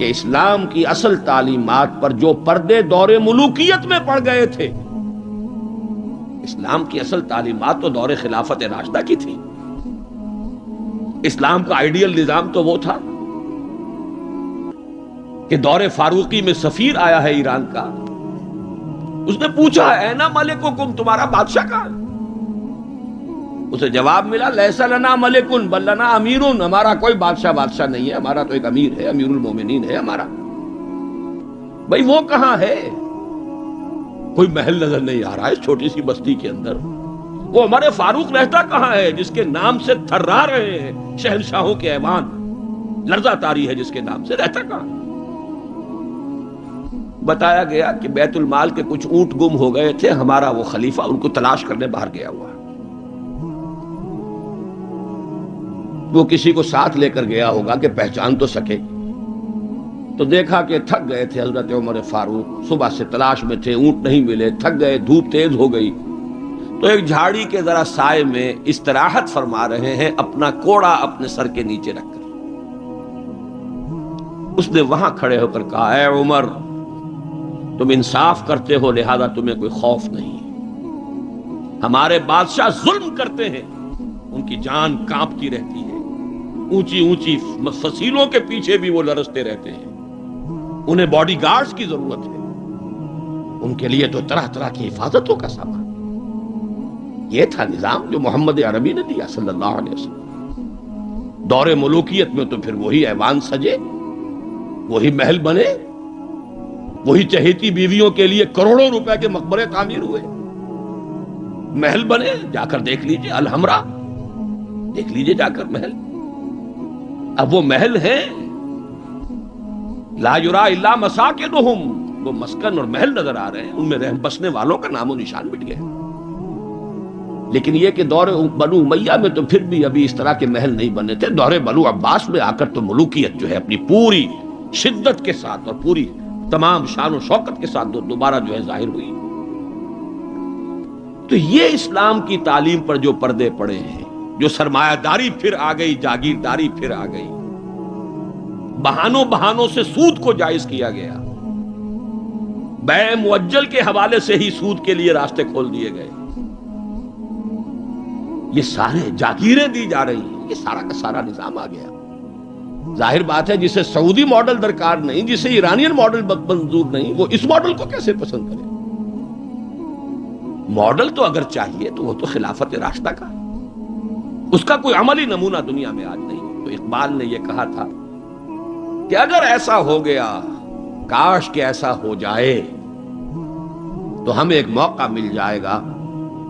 کہ اسلام کی اصل تعلیمات پر جو پردے دور ملوکیت میں پڑ گئے تھے، اسلام کی اصل تعلیمات تو دور خلافت راشدہ کی تھی. اسلام کا آئیڈیل نظام تو وہ تھا کہ دور فاروقی میں سفیر آیا ہے ایران کا، اس نے پوچھا اینا ملککم، تمہارا بادشاہ کہاں ہے؟ اسے جواب ملا لیس لنا ملکن بل لنا امیرن، ہمارا کوئی بادشاہ نہیں ہے، ہمارا تو ایک امیر ہے، امیر المومنین ہے ہمارا. بھئی وہ کہاں ہے؟ کوئی محل نظر نہیں آ رہا ہے اس چھوٹی سی بستی کے اندر. وہ ہمارے فاروق رہتا کہاں ہے جس کے نام سے تھرا رہے ہیں شہنشاہوں کے ایوان، لرزہ طاری ہے جس کے نام سے، رہتا کہاں؟ بتایا گیا کہ بیت المال کے کچھ اونٹ گم ہو گئے تھے، ہمارا وہ خلیفہ ان کو تلاش کرنے باہر گیا ہوا ہے. وہ کسی کو ساتھ لے کر گیا ہوگا کہ پہچان تو سکے. تو دیکھا کہ تھک گئے تھے حضرت عمر فاروق، صبح سے تلاش میں تھے، اونٹ نہیں ملے، تھک گئے، دھوپ تیز ہو گئی، تو ایک جھاڑی کے ذرا سائے میں استراحت فرما رہے ہیں اپنا کوڑا اپنے سر کے نیچے رکھ کر. اس نے وہاں کھڑے ہو کر کہا اے عمر، تم انصاف کرتے ہو لہذا تمہیں کوئی خوف نہیں. ہمارے بادشاہ ظلم کرتے ہیں، ان کی جان کانپتی رہتی ہے، اونچی اونچی فصیلوں کے پیچھے بھی وہ لرزتے رہتے ہیں، انہیں باڈی گارڈز کی ضرورت ہے، ان کے لیے تو طرح طرح کی حفاظتوں کا سامان. یہ تھا نظام جو محمد عربی نے دیا صلی اللہ علیہ وسلم. دور ملوکیت میں تو پھر وہی ایوان سجے، وہی محل بنے، وہی چہیتی بیویوں کے لیے کروڑوں روپے کے مقبرے تعمیر ہوئے، محل بنے. جا کر دیکھ لیجئے الحمرا، دیکھ لیجئے جا کر محل. اب وہ محل ہیں لا یرا الا مساکنہم، وہ مسکن اور محل نظر آ رہے ہیں، ان میں رہ بسنے والوں کا نام و نشان مٹ گیا. لیکن یہ کہ دور بنو امیہ میں تو پھر بھی ابھی اس طرح کے محل نہیں بنے تھے. دور بنو عباس میں آ کر تو ملوکیت جو ہے اپنی پوری شدت کے ساتھ اور پوری تمام شان و شوکت کے ساتھ دوبارہ جو ہے ظاہر ہوئی. تو یہ اسلام کی تعلیم پر جو پردے پڑے ہیں، جو سرمایہ داری پھر آ گئی، جاگیرداری پھر آ گئی، بہانوں سے سود کو جائز کیا گیا، بیع مؤجل کے حوالے سے ہی سود کے لیے راستے کھول دیے گئے، یہ سارے جاگیریں دی جا رہی ہیں، یہ سارا کا سارا نظام آ گیا. ظاہر بات ہے جسے سعودی ماڈل درکار نہیں، جسے ایرانین ماڈل منظور نہیں، وہ اس ماڈل کو کیسے پسند کرے؟ ماڈل تو اگر چاہیے تو وہ تو خلافت راشدہ کا، اس کا کوئی عملی نمونہ دنیا میں آج نہیں. تو اقبال نے یہ کہا تھا کہ اگر ایسا ہو گیا، کاش کہ ایسا ہو جائے، تو ہمیں ایک موقع مل جائے گا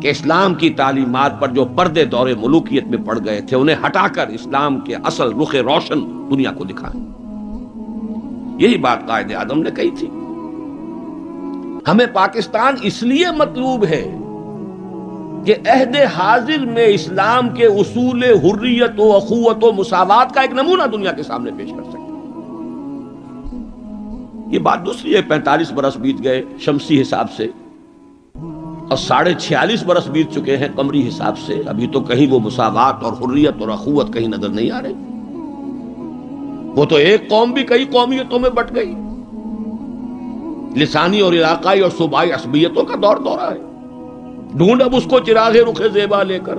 کہ اسلام کی تعلیمات پر جو پردے دور ملوکیت میں پڑ گئے تھے انہیں ہٹا کر اسلام کے اصل رخ روشن دنیا کو دکھائیں. یہی بات قائد اعظم نے کہی تھی. ہمیں پاکستان اس لیے مطلوب ہے کہ عہد حاضر میں اسلام کے اصول حریت و اخوت و مساوات کا ایک نمونہ دنیا کے سامنے پیش کر سکے. یہ بات دوسری ہے، 45 برس بیت گئے شمسی حساب سے اور 46.5 برس بیت چکے ہیں قمری حساب سے، ابھی تو کہیں وہ مساوات اور حریت اور اخوت کہیں نظر نہیں آ رہی. وہ تو ایک قوم بھی کئی قومیتوں میں بٹ گئی، لسانی اور علاقائی اور صوبائی عصبیتوں کا دورہ ہے. ڈھونڈ اب اس کو چراغ رخ زیبا لے کر،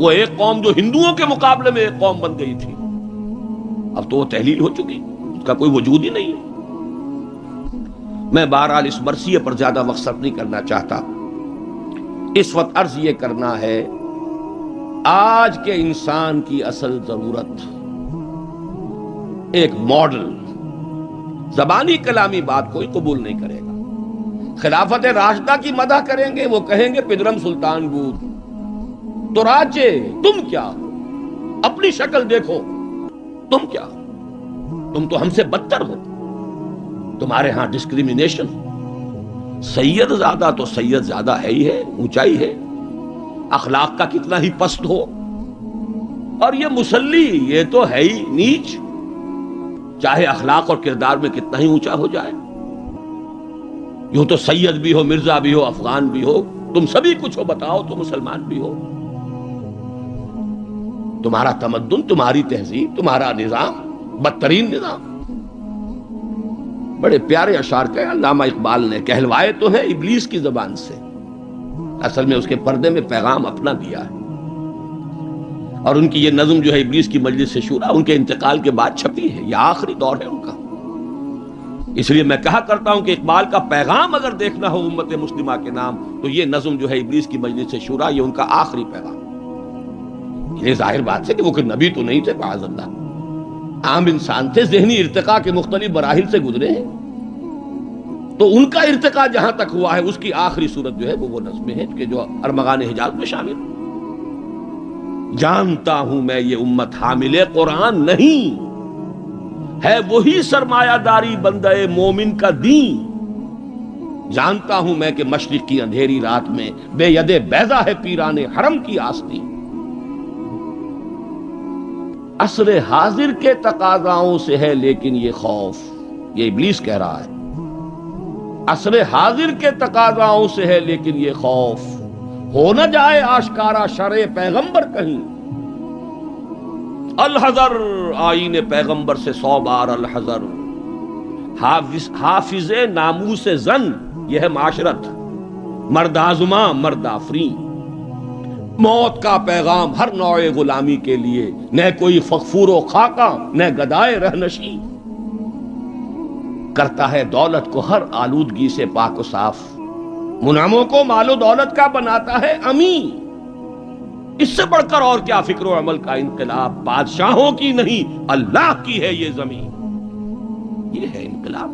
وہ ایک قوم جو ہندوؤں کے مقابلے میں ایک قوم بن گئی تھی، اب تو وہ تحلیل ہو چکی، اس کا کوئی وجود ہی نہیں ہے. میں بہرحال اس مرثیے پر زیادہ وقت صرف نہیں کرنا چاہتا. اس وقت عرض یہ کرنا ہے، آج کے انسان کی اصل ضرورت ایک ماڈل. زبانی کلامی بات کوئی قبول نہیں کرے گا. خلافت راشدہ کی مدح کریں گے، وہ کہیں گے پدرم سلطان بود تو راجے، تم کیا ہو؟ اپنی شکل دیکھو، تم کیا ہو؟ تم تو ہم سے بدتر ہو. تمہارے ہاں ڈسکریمنیشن، سید زیادہ تو سید زیادہ ہے ہی ہے، اونچائی ہے، اخلاق کا کتنا ہی پست ہو، اور یہ مسلی یہ تو ہے ہی نیچ، چاہے اخلاق اور کردار میں کتنا ہی اونچا ہو جائے. یوں تو سید بھی ہو، مرزا بھی ہو، افغان بھی ہو، تم سبھی کچھ ہو، بتاؤ تو مسلمان بھی ہو. تمہارا تمدن، تمہاری تہذیب، تمہارا نظام بدترین نظام. بڑے پیارے اشعار کہے علامہ اقبال نے، کہلوائے تو ہیں ابلیس کی زبان سے، اصل میں اس کے پردے میں پیغام اپنا دیا ہے۔ اور ان کی یہ نظم جو ہے ابلیس کی مجلس شورا، ان کے انتقال کے بعد چھپی ہے، یہ آخری دور ہے ان کا۔ اس لیے میں کہا کرتا ہوں کہ اقبال کا پیغام اگر دیکھنا ہو امت مسلمہ کے نام تو یہ نظم جو ہے ابلیس کی مجلس شورا، یہ ان کا آخری پیغام۔ یہ ظاہر بات ہے کہ وہ کوئی نبی تو نہیں تھے معاذ اللہ، عام انسان تھے، ذہنی ارتقاء کے مختلف مراحل سے گزرے ہیں، تو ان کا ارتقاء جہاں تک ہوا ہے اس کی آخری صورت جو ہے وہ نظمیں ہیں کہ جو ارمغان حجاز میں شامل۔ جانتا ہوں میں یہ امت حامل قرآن نہیں، ہے وہی سرمایہ داری بندہ مومن کا دین۔ جانتا ہوں میں کہ مشرق کی اندھیری رات میں بے ید بیضا ہے پیران حرم کی آستی۔ عصر حاضر کے تقاضاؤں سے ہے لیکن یہ خوف، یہ ابلیس کہہ رہا ہے، عصر حاضر کے تقاضاؤں سے ہے لیکن یہ خوف، ہو نہ جائے آشکارا شرع پیغمبر کہیں۔ الحذر، آئین پیغمبر سے 100 بار الحذر، حافظ ناموس زن، یہ ہے معاشرت، مرد آزماں مرد آفرین۔ موت کا پیغام ہر نوع غلامی کے لیے، نہ کوئی فغفور و خاکہ نہ گدائے رہنشی، کرتا ہے دولت کو ہر آلودگی سے پاک و صاف، منعموں کو مال و دولت کا بناتا ہے امین۔ اس سے بڑھ کر اور کیا فکر و عمل کا انقلاب، بادشاہوں کی نہیں اللہ کی ہے یہ زمین، یہ ہے انقلاب۔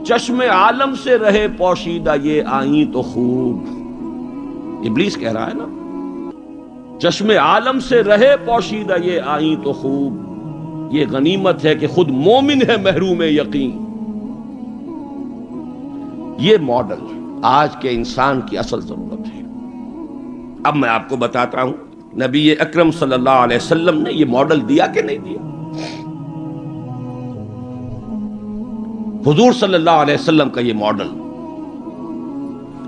چشم عالم سے رہے پوشیدہ یہ آئیں تو خوب، ابلیس کہہ رہا ہے نا، چشم عالم سے رہے پوشیدہ یہ آئیں تو خوب، یہ غنیمت ہے کہ خود مومن ہے محروم یقین۔ یہ ماڈل آج کے انسان کی اصل ضرورت ہے۔ اب میں آپ کو بتاتا ہوں نبی اکرم صلی اللہ علیہ وسلم نے یہ ماڈل دیا کہ نہیں دیا۔ حضور صلی اللہ علیہ وسلم کا یہ ماڈل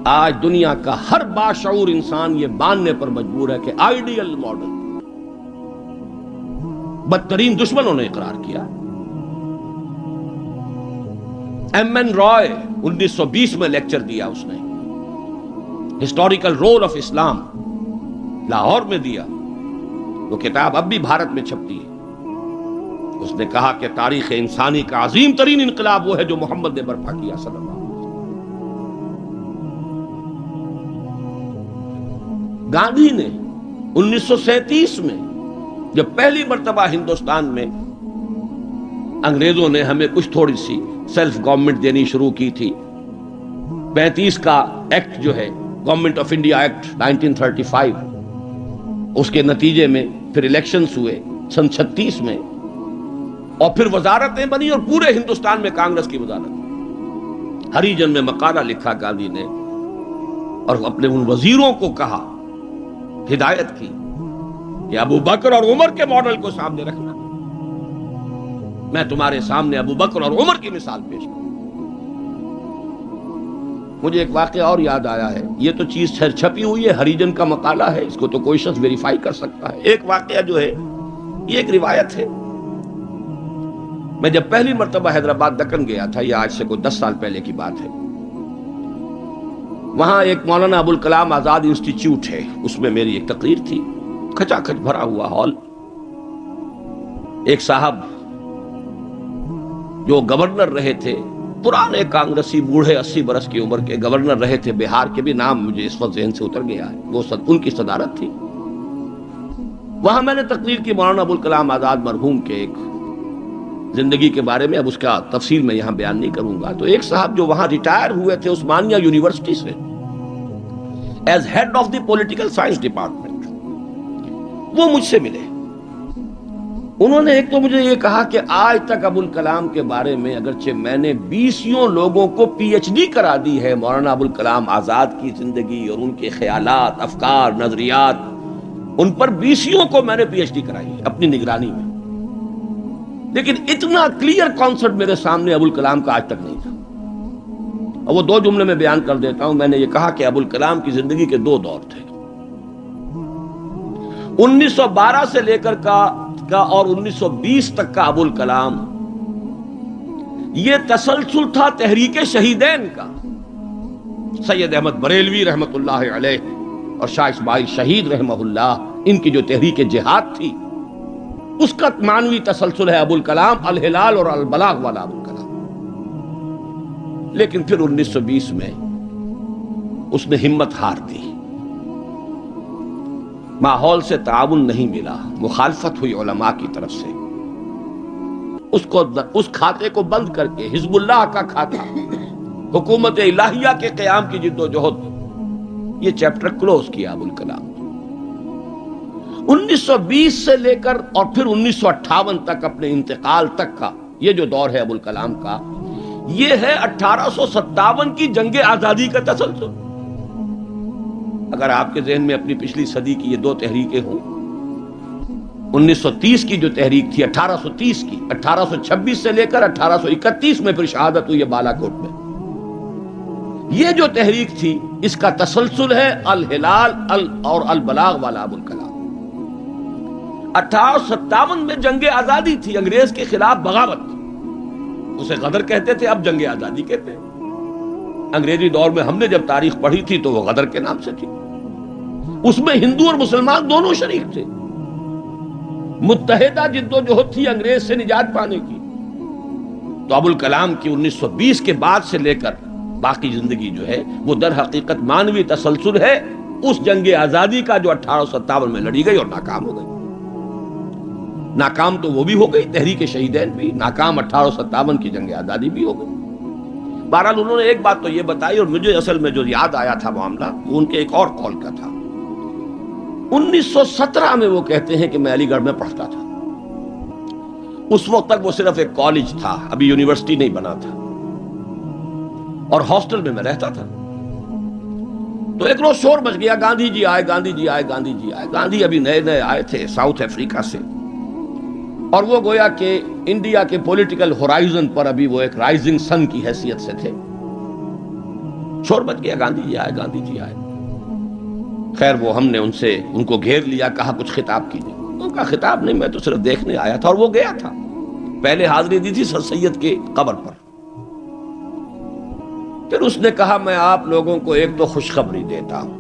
آج دنیا کا ہر باشعور انسان یہ ماننے پر مجبور ہے کہ آئیڈیل ماڈل، بدترین دشمنوں نے اقرار کیا۔ ایم این رائے 1920 میں لیکچر دیا اس نے، ہسٹوریکل رول آف اسلام، لاہور میں دیا، وہ کتاب اب بھی بھارت میں چھپتی ہے۔ اس نے کہا کہ تاریخ انسانی کا عظیم ترین انقلاب وہ ہے جو محمد نے برپا کیا صلی اللہ علیہ وسلم۔ گاندھی نے 1937 میں جب پہلی مرتبہ ہندوستان میں انگریزوں نے ہمیں کچھ تھوڑی سی سیلف گورنمنٹ دینی شروع کی تھی، 35 کا ایکٹ جو ہے گورنمنٹ آف انڈیا ایکٹ 1935، اس کے نتیجے میں پھر الیکشنز ہوئے سن 36 میں، اور پھر وزارتیں بنی اور پورے ہندوستان میں کانگریس کی وزارت۔ ہریجن میں مقالہ لکھا گاندھی نے اور اپنے ان وزیروں کو کہا، ہدایت کی کہ ابو بکر اور عمر کے ماڈل کو سامنے رکھنا، میں تمہارے سامنے ابو بکر اور عمر کی مثال پیش کروں۔ مجھے ایک واقعہ اور یاد آیا ہے، یہ تو چیز چھپی ہوئی ہے، ہریجن کا مقالہ ہے، اس کو تو کوئی شخص ویریفائی کر سکتا ہے۔ ایک واقعہ جو ہے یہ ایک روایت ہے، میں جب پہلی مرتبہ حیدرآباد دکن گیا تھا، یہ آج سے کوئی 10 سال پہلے کی بات ہے، وہاں ایک مولانا ابوالکلام آزاد انسٹیٹیوٹ ہے، اس میں میری ایک تقریر تھی، کھچا کھچ بھرا ہوا ہال۔ ایک صاحب جو گورنر رہے تھے، پرانے کانگریسی، بوڑھے 80 برس کی عمر کے گورنر رہے تھے بہار کے، بھی نام مجھے اس وقت ذہن سے اتر گیا ہے، وہ ان کی صدارت تھی۔ وہاں میں نے تقریر کی مولانا ابوالکلام آزاد مرحوم کے ایک زندگی کے بارے میں، اب اس کا تفصیل میں یہاں بیان نہیں کروں گا۔ تو ایک صاحب جو وہاں ریٹائر ہوئے تھے عثمانیہ یونیورسٹی سے as head of the political science department, وہ مجھ سے ملے۔ انہوں نے ایک تو مجھے یہ کہا کہ آج تک ابوالکلام کے بارے میں اگرچہ میں نے 20 لوگوں کو پی ایچ ڈی کرا دی ہے مولانا ابوالکلام آزاد کی زندگی اور ان کے خیالات، افکار، نظریات، ان پر 20 کو میں نے پی ایچ ڈی کرائی ہے اپنی نگرانی میں، لیکن اتنا کلیئر کانسیپٹ میرے سامنے ابوالکلام کا آج تک نہیں تھا۔ اور وہ 2 جملے میں بیان کر دیتا ہوں۔ میں نے یہ کہا کہ ابوالکلام کی زندگی کے 2 دور تھے، 1912 سے لے کر کا اور 1920 تک کا ابوالکلام یہ تسلسل تھا تحریک شہیدین کا. سید احمد بریلوی رحمت اللہ علیہ اور شاہ اسماعیل شہید رحمہ اللہ، ان کی جو تحریک جہاد تھی اس کا معنوی تسلسل ہے ابو الکلام الہلال اور البلاغ والا ابو الکلام. لیکن پھر 1920 میں اس نے ہمت ہار دی، ماحول سے تعاون نہیں ملا، مخالفت ہوئی علماء کی طرف سے. اس کھاتے کو بند کر کے حزب اللہ کا کھاتا، حکومت الہیہ کے قیام کی جد و جہد، یہ چیپٹر کلوز کیا ابو الکلام. 1920 سے لے کر اور پھر 1958 تک، اپنے انتقال تک کا یہ جو دور ہے ابو الکلام کا، یہ ہے 1857 کی جنگ آزادی کا تسلسل. اگر آپ کے ذہن میں اپنی پچھلی صدی کی یہ دو تحریکیں ہوں، 1930 کی جو تحریک تھی 1830 کی، 1826 سے لے کر 1831 میں پھر شہادت ہوئی بالا کوٹ میں، یہ جو تحریک تھی اس کا تسلسل ہے الہلال اور البلاغ والا ابو الکلام. 1857 میں جنگ آزادی تھی، انگریز کے خلاف بغاوت، اسے غدر کہتے تھے، اب جنگ آزادی کہتے ہیں. انگریزی دور میں ہم نے جب تاریخ پڑھی تھی تو وہ غدر کے نام سے تھی. اس میں ہندو اور مسلمان دونوں شریک تھے، متحدہ جد و جہد تھی انگریز سے نجات پانے کی. تو ابو الکلام کی 1920 کے بعد سے لے کر باقی زندگی جو ہے وہ در حقیقت مانوی تسلسل ہے اس جنگ آزادی کا جو 1857 میں لڑی گئی اور ناکام ہو گئی. ناکام تو وہ بھی ہو گئی، تحریک شہیدین بھی ناکام، 1857 کی جنگ آزادی بھی ہو گئی. بہرحال انہوں نے ایک بات تو یہ بتائی، اور مجھے اصل میں جو یاد آیا تھا معاملہ وہ ان کے ایک اور قول کا تھا. 1917 میں وہ کہتے ہیں کہ میں علی گڑھ میں پڑھتا تھا. اس وقت تک وہ صرف ایک کالج تھا، ابھی یونیورسٹی نہیں بنا تھا، اور ہاسٹل میں رہتا تھا. تو ایک روز شور مچ گیا، گاندھی جی آئے، گاندھی جی آئے، گاندھی جی آئے. گاندھی ابھی نئے نئے آئے تھے ساؤتھ افریقہ سے، اور وہ گویا کہ انڈیا کے پولیٹیکل ہورائزن پر ابھی وہ ایک رائزنگ سن کی حیثیت سے تھے. شور مچ گیا، گاندھی جی آئے، گاندھی جی آئے. خیر وہ ہم نے ان کو گھیر لیا، کہا کچھ خطاب کیجیے. ان کا خطاب نہیں، میں تو صرف دیکھنے آیا تھا. اور وہ گیا تھا، پہلے حاضری دی تھی سر سید کے قبر پر. پھر اس نے کہا میں آپ لوگوں کو ایک تو خوشخبری دیتا ہوں،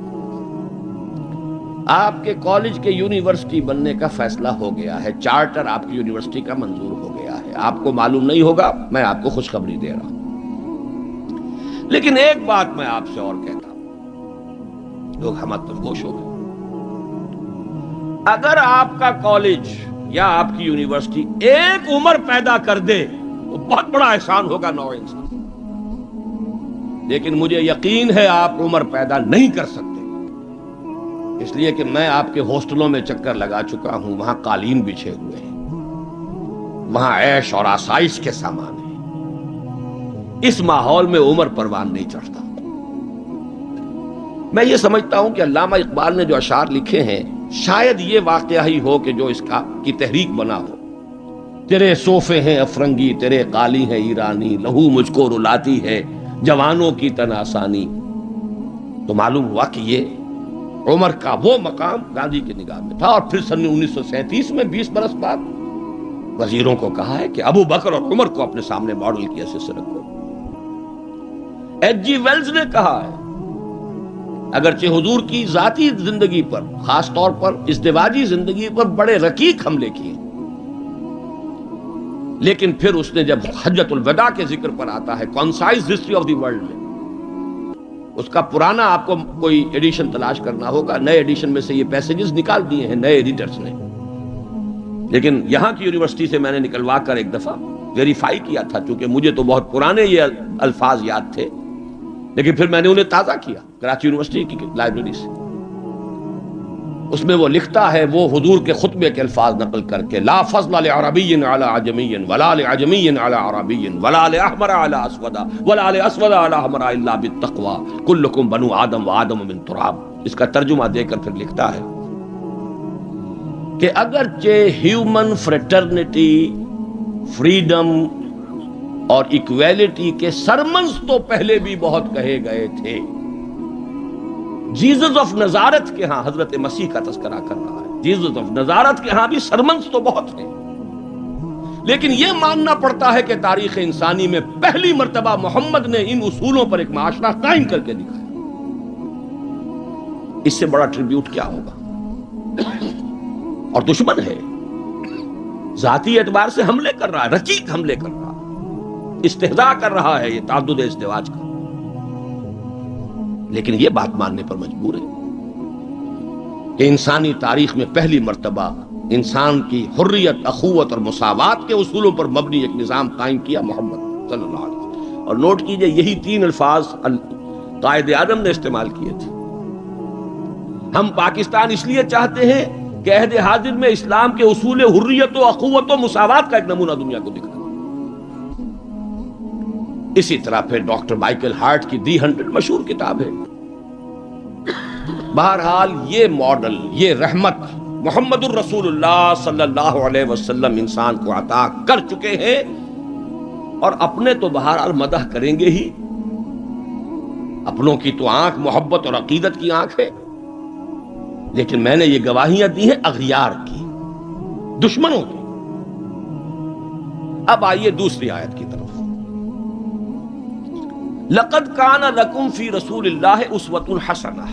آپ کے کالج کے یونیورسٹی بننے کا فیصلہ ہو گیا ہے، چارٹر آپ کی یونیورسٹی کا منظور ہو گیا ہے. آپ کو معلوم نہیں ہوگا، میں آپ کو خوشخبری دے رہا ہوں. لیکن ایک بات میں آپ سے اور کہتا ہوں. لوگ ہمت خوش ہو گئے. اگر آپ کا کالج یا آپ کی یونیورسٹی ایک عمر پیدا کر دے تو بہت بڑا احسان ہوگا نو انسان. لیکن مجھے یقین ہے آپ عمر پیدا نہیں کر سکتے، اس لیے کہ میں آپ کے ہاسٹلوں میں چکر لگا چکا ہوں. وہاں قالین بچھے ہوئے ہیں، وہاں عیش اور آسائش کے سامان ہیں. اس ماحول میں عمر پروان نہیں چڑھتا. میں یہ سمجھتا ہوں کہ علامہ اقبال نے جو اشعار لکھے ہیں شاید یہ واقعہ ہی ہو کہ جو اس کی تحریک بنا ہو. تیرے صوفے ہیں افرنگی، تیرے قالی ہیں ایرانی، لہو مجھ کو رلاتی ہے جوانوں کی تن آسانی. تو معلوم ہوا کہ یہ عمر کا وہ مقام گاندھی کی نگاہ میں تھا. اور پھر سن 1937 میں 20 برس بعد وزیروں کو کہا ہے کہ ابو بکر اور عمر کو اپنے سامنے ماڈل کی حیثیت سے رکھو. ایچ جی ویلز نے کہا ہے اگرچہ حضور کی ذاتی زندگی پر، خاص طور پر ازدواجی زندگی پر بڑے رقیق حملے کیے، لیکن پھر اس نے جب حجۃ الوداع کے ذکر پر آتا ہے concise history of the world میں، اس کا پرانا آپ کو کوئی ایڈیشن تلاش کرنا ہوگا، نئے ایڈیشن میں سے یہ پیسیجز نکال دیے ہیں نئے ایڈیٹرز نے. لیکن یہاں کی یونیورسٹی سے میں نے نکلوا کر ایک دفعہ ویریفائی کیا تھا، چونکہ مجھے تو بہت پرانے یہ الفاظ یاد تھے، لیکن پھر میں نے انہیں تازہ کیا کراچی یونیورسٹی کی لائبریری سے. اس میں وہ لکھتا ہے، وہ حضور کے خطبے کے الفاظ نقل کر کے، لا فضل لعربی علی عجمی ولا لعجمی علی عربی ولا لاحمر علی اسود ولا لاسود علی احمر الا بالتقوی کلکم بنو آدم وآدم من تراب. اس کا ترجمہ دے کر پھر لکھتا ہے کہ اگرچہ ہیومن فریٹرنیٹی، فریڈم اور ایکویلٹی کے سرمنز تو پہلے بھی بہت کہے گئے تھے، جیزس آف نزارت کے ہاں حضرت مسیح کا تذکرہ کر رہا ہے، جیزس آف نزارت کے ہاں بھی سرمنز تو بہت ہیں، لیکن یہ ماننا پڑتا ہے کہ تاریخ انسانی میں پہلی مرتبہ محمد نے ان اصولوں پر ایک معاشرہ قائم کر کے دکھایا. اس سے بڑا ٹریبیوٹ کیا ہوگا؟ اور دشمن ہے، ذاتی اعتبار سے حملے کر رہا ہے، رقیق حملے کر رہا ہے، استہزاء کر رہا ہے یہ تعدد ازدواج کا، لیکن یہ بات ماننے پر مجبور ہے کہ انسانی تاریخ میں پہلی مرتبہ انسان کی حریت، اخوت اور مساوات کے اصولوں پر مبنی ایک نظام قائم کیا محمد صلی اللہ علیہ وسلم. اور نوٹ کیجئے یہی 3 الفاظ قائد اعظم نے استعمال کیے تھے. ہم پاکستان اس لیے چاہتے ہیں کہ عہد حاضر میں اسلام کے اصول حریت و اخوت و مساوات کا ایک نمونہ دنیا کو دکھا. اسی طرح پھر ڈاکٹر مائیکل ہارٹ کی دی 100 مشہور کتاب ہے. بہرحال یہ ماڈل، یہ رحمت محمد الرسول اللہ صلی اللہ علیہ وسلم انسان کو عطا کر چکے ہیں، اور اپنے تو بہرحال مدح کریں گے ہی. اپنوں کی تو آنکھ محبت اور عقیدت کی آنکھ ہے، لیکن میں نے یہ گواہیاں دی ہیں اغیار کی، دشمنوں کی. اب آئیے دوسری آیت کی طرف. لقد کان لکم فی رسول اللہ اسوۃ حسنہ.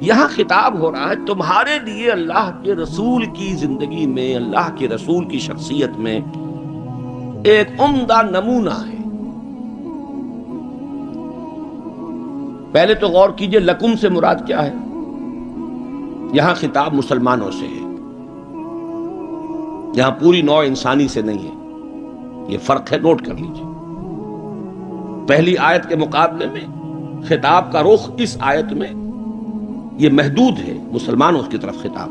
یہاں خطاب ہو رہا ہے تمہارے لیے اللہ کے رسول کی زندگی میں، اللہ کے رسول کی شخصیت میں ایک عمدہ نمونہ ہے. پہلے تو غور کیجئے لکم سے مراد کیا ہے. یہاں خطاب مسلمانوں سے ہے، یہاں پوری نوع انسانی سے نہیں ہے. یہ فرق ہے، نوٹ کر لیجئے. پہلی آیت کے مقابلے میں خطاب کا رخ اس آیت میں یہ محدود ہے، مسلمانوں کی طرف خطاب.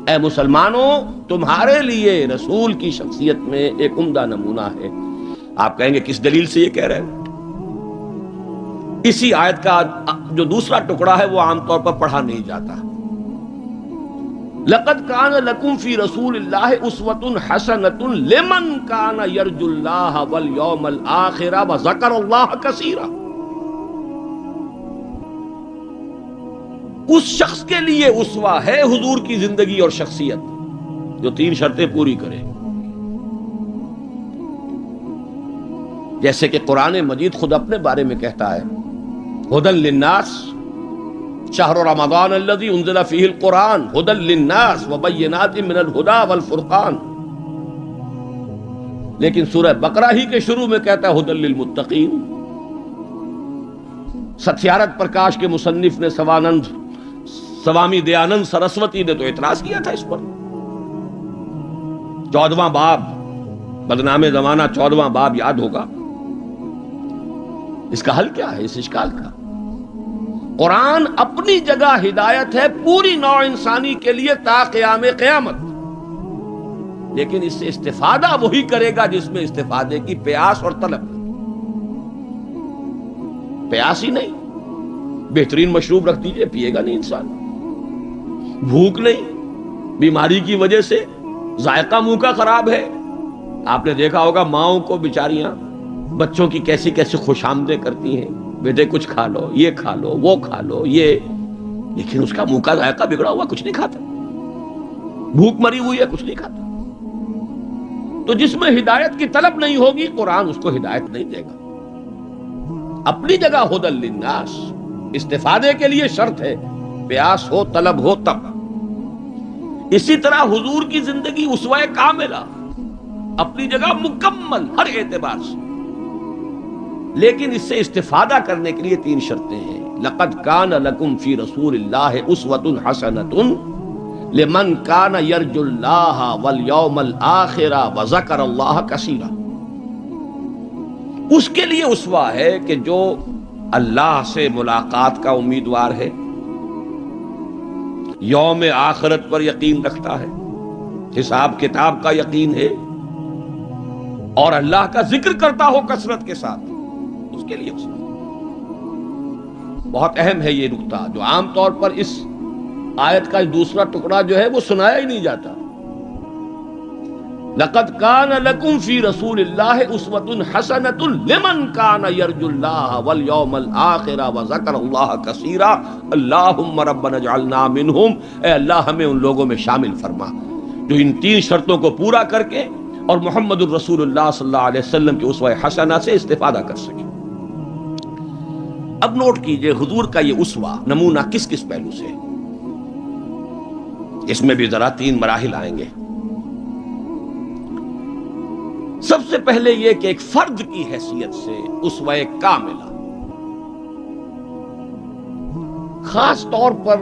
اے مسلمانوں، تمہارے لیے رسول کی شخصیت میں ایک عمدہ نمونہ ہے. آپ کہیں گے کس دلیل سے یہ کہہ رہے ہیں؟ اسی آیت کا جو دوسرا ٹکڑا ہے وہ عام طور پر پڑھا نہیں جاتا. لقد کان لکم فی رسول اللہ اسوۃ حسنۃ لمن کان یرجو اللہ والیوم الآخر وذکر اللہ کثیرا. اس شخص کے لیے اسوہ ہے حضور کی زندگی اور شخصیت جو 3 شرطیں پوری کرے. جیسے کہ قرآن مجید خود اپنے بارے میں کہتا ہے ہدی للناس شہر رمضان الذی انزل فیہ القرآن ہدی للناس وبینات من الہدی والفرقان. لیکن سورہ بقرہ ہی کے شروع میں کہتا ہے ہدی للمتقین. ستیارتھ پرکاش کے مصنف نے سوامی دیانند سرسوتی نے تو اعتراض کیا تھا اس پر. 14واں باب، بدنام زمانہ 14واں باب یاد ہوگا. اس کا حل کیا ہے اس اشکال کا؟ قرآن اپنی جگہ ہدایت ہے پوری نوع انسانی کے لیے تا قیام قیامت، لیکن اس سے استفادہ وہی کرے گا جس میں استفادے کی پیاس اور طلب. پیاس ہی نہیں، بہترین مشروب رکھ دیجئے، پیے گا نہیں انسان. بھوک نہیں، بیماری کی وجہ سے ذائقہ منہ کا خراب ہے. آپ نے دیکھا ہوگا ماؤں کو بیچاریاں بچوں کی کیسی کیسی خوش آمدیں کرتی ہیں، بیٹے کچھ کھا لو، یہ کھا لو، وہ کھا لو، یہ، لیکن اس کا منہ کا ذائقہ بگڑا ہوا کچھ نہیں کھاتا. بھوک مری ہوئی ہے کچھ نہیں کھاتا. تو جس میں ہدایت کی طلب نہیں ہوگی قرآن اس کو ہدایت نہیں دے گا. اپنی جگہ ہدی للناس، استفادے کے لیے شرط ہے، پیاس ہو طلب ہو تب. اسی طرح حضور کی زندگی اسوہ کاملہ، اپنی جگہ مکمل ہر اعتبار سے، لیکن اس سے استفادہ کرنے کے لیے 3 شرطیں ہیں. لقد کان لکم فی رسول اللہ اسوۃ حسنۃ لمن کان یرجو اللہ والیوم الآخر وذکر اللہ کثیرا. اس کے لیے اسوہ ہے کہ جو اللہ سے ملاقات کا امیدوار ہے، یوم آخرت پر یقین رکھتا ہے، حساب کتاب کا یقین ہے، اور اللہ کا ذکر کرتا ہو کثرت کے ساتھ، اس کے لیے بہت اہم ہے یہ نقطہ جو عام طور پر اس آیت کا دوسرا ٹکڑا جو ہے وہ سنایا ہی نہیں جاتا. لقد کان لکم فی رسول اللہ اسوۃ حسنۃ لمن کان یرجو اللہ والیوم الآخر وذکر اللہ کثیرا. اللہم ربنا اجعلنا منہم، اے اللہ ہمیں ان لوگوں میں شامل فرما جو ان 3 شرطوں کو پورا کر کے اور محمد الرسول اللہ صلی اللہ علیہ وسلم کے اسوہ حسنہ سے استفادہ کر سکے۔ اب نوٹ کیجئے حضور کا یہ اسوہ نمونہ کس کس پہلو سے ہے۔ اس میں بھی ذرا 3 مراحل آئیں گے۔ سب سے پہلے یہ کہ ایک فرد کی حیثیت سے اسوہ کاملہ، خاص طور پر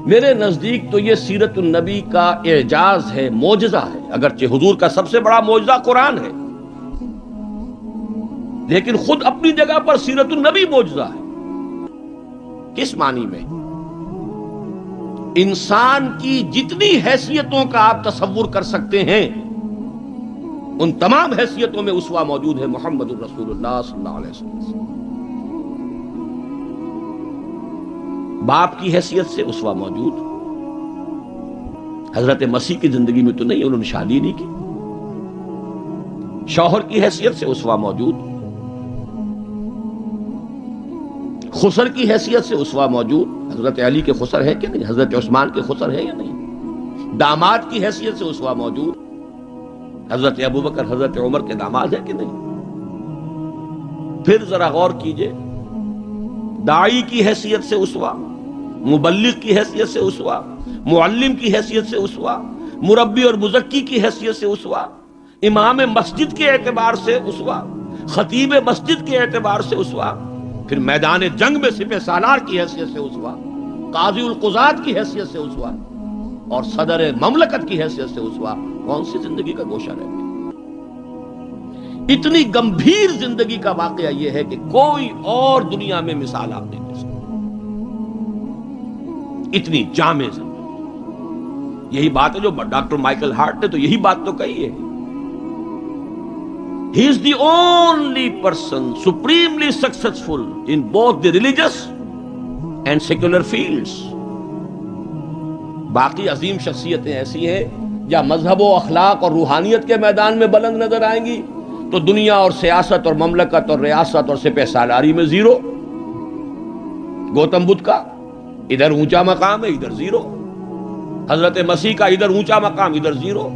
میرے نزدیک تو یہ سیرت النبی کا اعجاز ہے، معجزہ ہے۔ اگرچہ حضور کا سب سے بڑا معجزہ قرآن ہے، لیکن خود اپنی جگہ پر سیرت النبی معجزہ ہے۔ کس معنی میں؟ انسان کی جتنی حیثیتوں کا آپ تصور کر سکتے ہیں ان تمام حیثیتوں میں اسوہ موجود ہے محمد الرسول اللہ صلی اللہ علیہ وسلم۔ باپ کی حیثیت سے اسوہ موجود، حضرت مسیح کی زندگی میں تو نہیں، انہوں نے شادی نہیں کی۔ شوہر کی حیثیت سے اسوہ موجود، خسر کی حیثیت سے اسوہ موجود، حضرت علی کے خسر ہے کہ نہیں، حضرت عثمان کے خسر ہے یا نہیں۔ داماد کی حیثیت سے اسوہ موجود، حضرت ابوبکر حضرت عمر کے داماد ہے کہ نہیں۔ پھر ذرا غور کیجئے، داعی کی حیثیت سے اسوہ، مبلغ کی حیثیت سے اسوہ، معلم کی حیثیت سے اسوہ، مربی اور مزکی کی حیثیت سے اسوہ، امام مسجد کے اعتبار سے اسوہ، خطیب مسجد کے اعتبار سے اسوہ، پھر میدان جنگ میں سپہ سالار کی حیثیت سے اسوہ، قاضی القضات کی حیثیت سے اسوہ، اور صدر مملکت کی حیثیت سے اسوہ۔ کون سی زندگی کا گوشہ رہ گیا؟ اتنی گمبھیر زندگی کا واقعہ یہ ہے کہ کوئی اور دنیا میں مثال آپ نہیں دے سکتے، اتنی جامع زندگی۔ یہی بات ہے جو ڈاکٹر مائیکل ہارٹ نے تو یہی بات تو کہی ہے، he is the only person supremely successful in both the religious and secular fields۔ باقی عظیم شخصیتیں ایسی ہیں یا مذہب و اخلاق اور روحانیت کے میدان میں بلند نظر آئیں گی تو دنیا اور سیاست اور مملکت اور ریاست اور سپہ سالاری میں زیرو۔ گوتم بدھ کا ادھر اونچا مقام ہے، ادھر زیرو۔ حضرت مسیح کا ادھر اونچا مقام، ادھر زیرو۔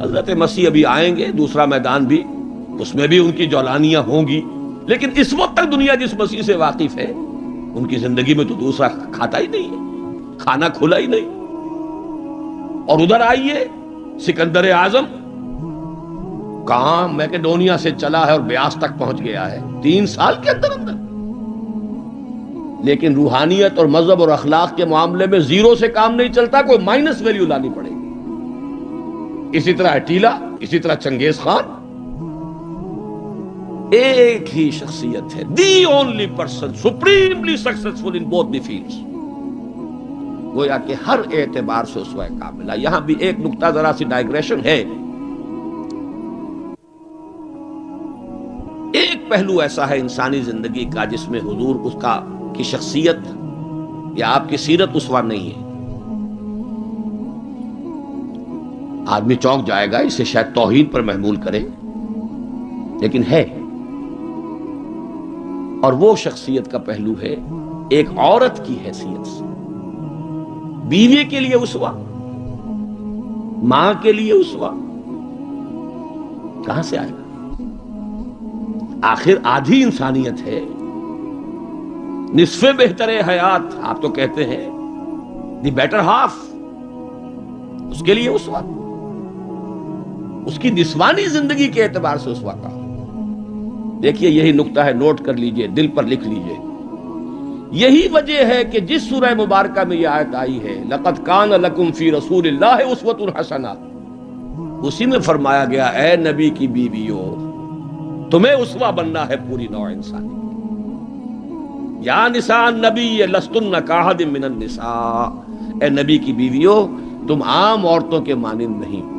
حضرت مسیح ابھی آئیں گے، دوسرا میدان بھی، اس میں بھی ان کی جولانیاں ہوں گی، لیکن اس وقت تک دنیا جس مسیح سے واقف ہے ان کی زندگی میں تو دوسرا کھاتا ہی نہیں ہے، کھانا کھلا ہی نہیں۔ اور ادھر آئیے سکندر اعظم کہاں میکڈونیا سے چلا ہے اور بیاس تک پہنچ گیا ہے 3 سال کے اندر اندر، لیکن روحانیت اور مذہب اور اخلاق کے معاملے میں زیرو سے کام نہیں چلتا، کوئی مائنس ویلیو لانی پڑے گی۔ اسی طرح اٹیلا، اسی طرح چنگیز خان۔ ایک ہی شخصیت ہے، the only person supremely successful in both the fields, گویا کہ ہر اعتبار سے اسوہ کاملہ۔ یہاں بھی ایک نقطہ ذرا سی ڈائگریشن ہے۔ ایک پہلو ایسا ہے انسانی زندگی کا جس میں حضور اس کا کی شخصیت یا آپ کی سیرت اسوہ نہیں ہے۔ آدمی چونک جائے گا، اسے شاید توہین پر محمول کرے، لیکن ہے۔ اور وہ شخصیت کا پہلو ہے ایک عورت کی حیثیت سے، بیوی کے لیے اسوہ، ماں کے لیے اسوہ، کہاں سے آئے گا؟ آخر آدھی انسانیت ہے، نصف بہتر حیات آپ تو کہتے ہیں، دی بیٹر ہاف، اس کے لیے اسوہ، اس کی نسوانی زندگی کے اعتبار سے اسوہ کا۔ دیکھیے یہی نقطہ ہے، نوٹ کر لیجئے، دل پر لکھ لیجئے۔ یہی وجہ ہے کہ جس سورہ مبارکہ میں یہ آیت آئی ہے لَقَدْ كَانَ لَكُمْ فِي رَسُولِ اللَّهِ أُسْوَةٌ حَسَنَةٌ، اسی میں فرمایا گیا اے نبی کی بیویوں تمہیں اسوہ بننا ہے پوری نوع انسانی۔ یا نساء النبی لستن کاحد من النساء، اے نبی کی بیویوں تم عام عورتوں کے مانند نہیں۔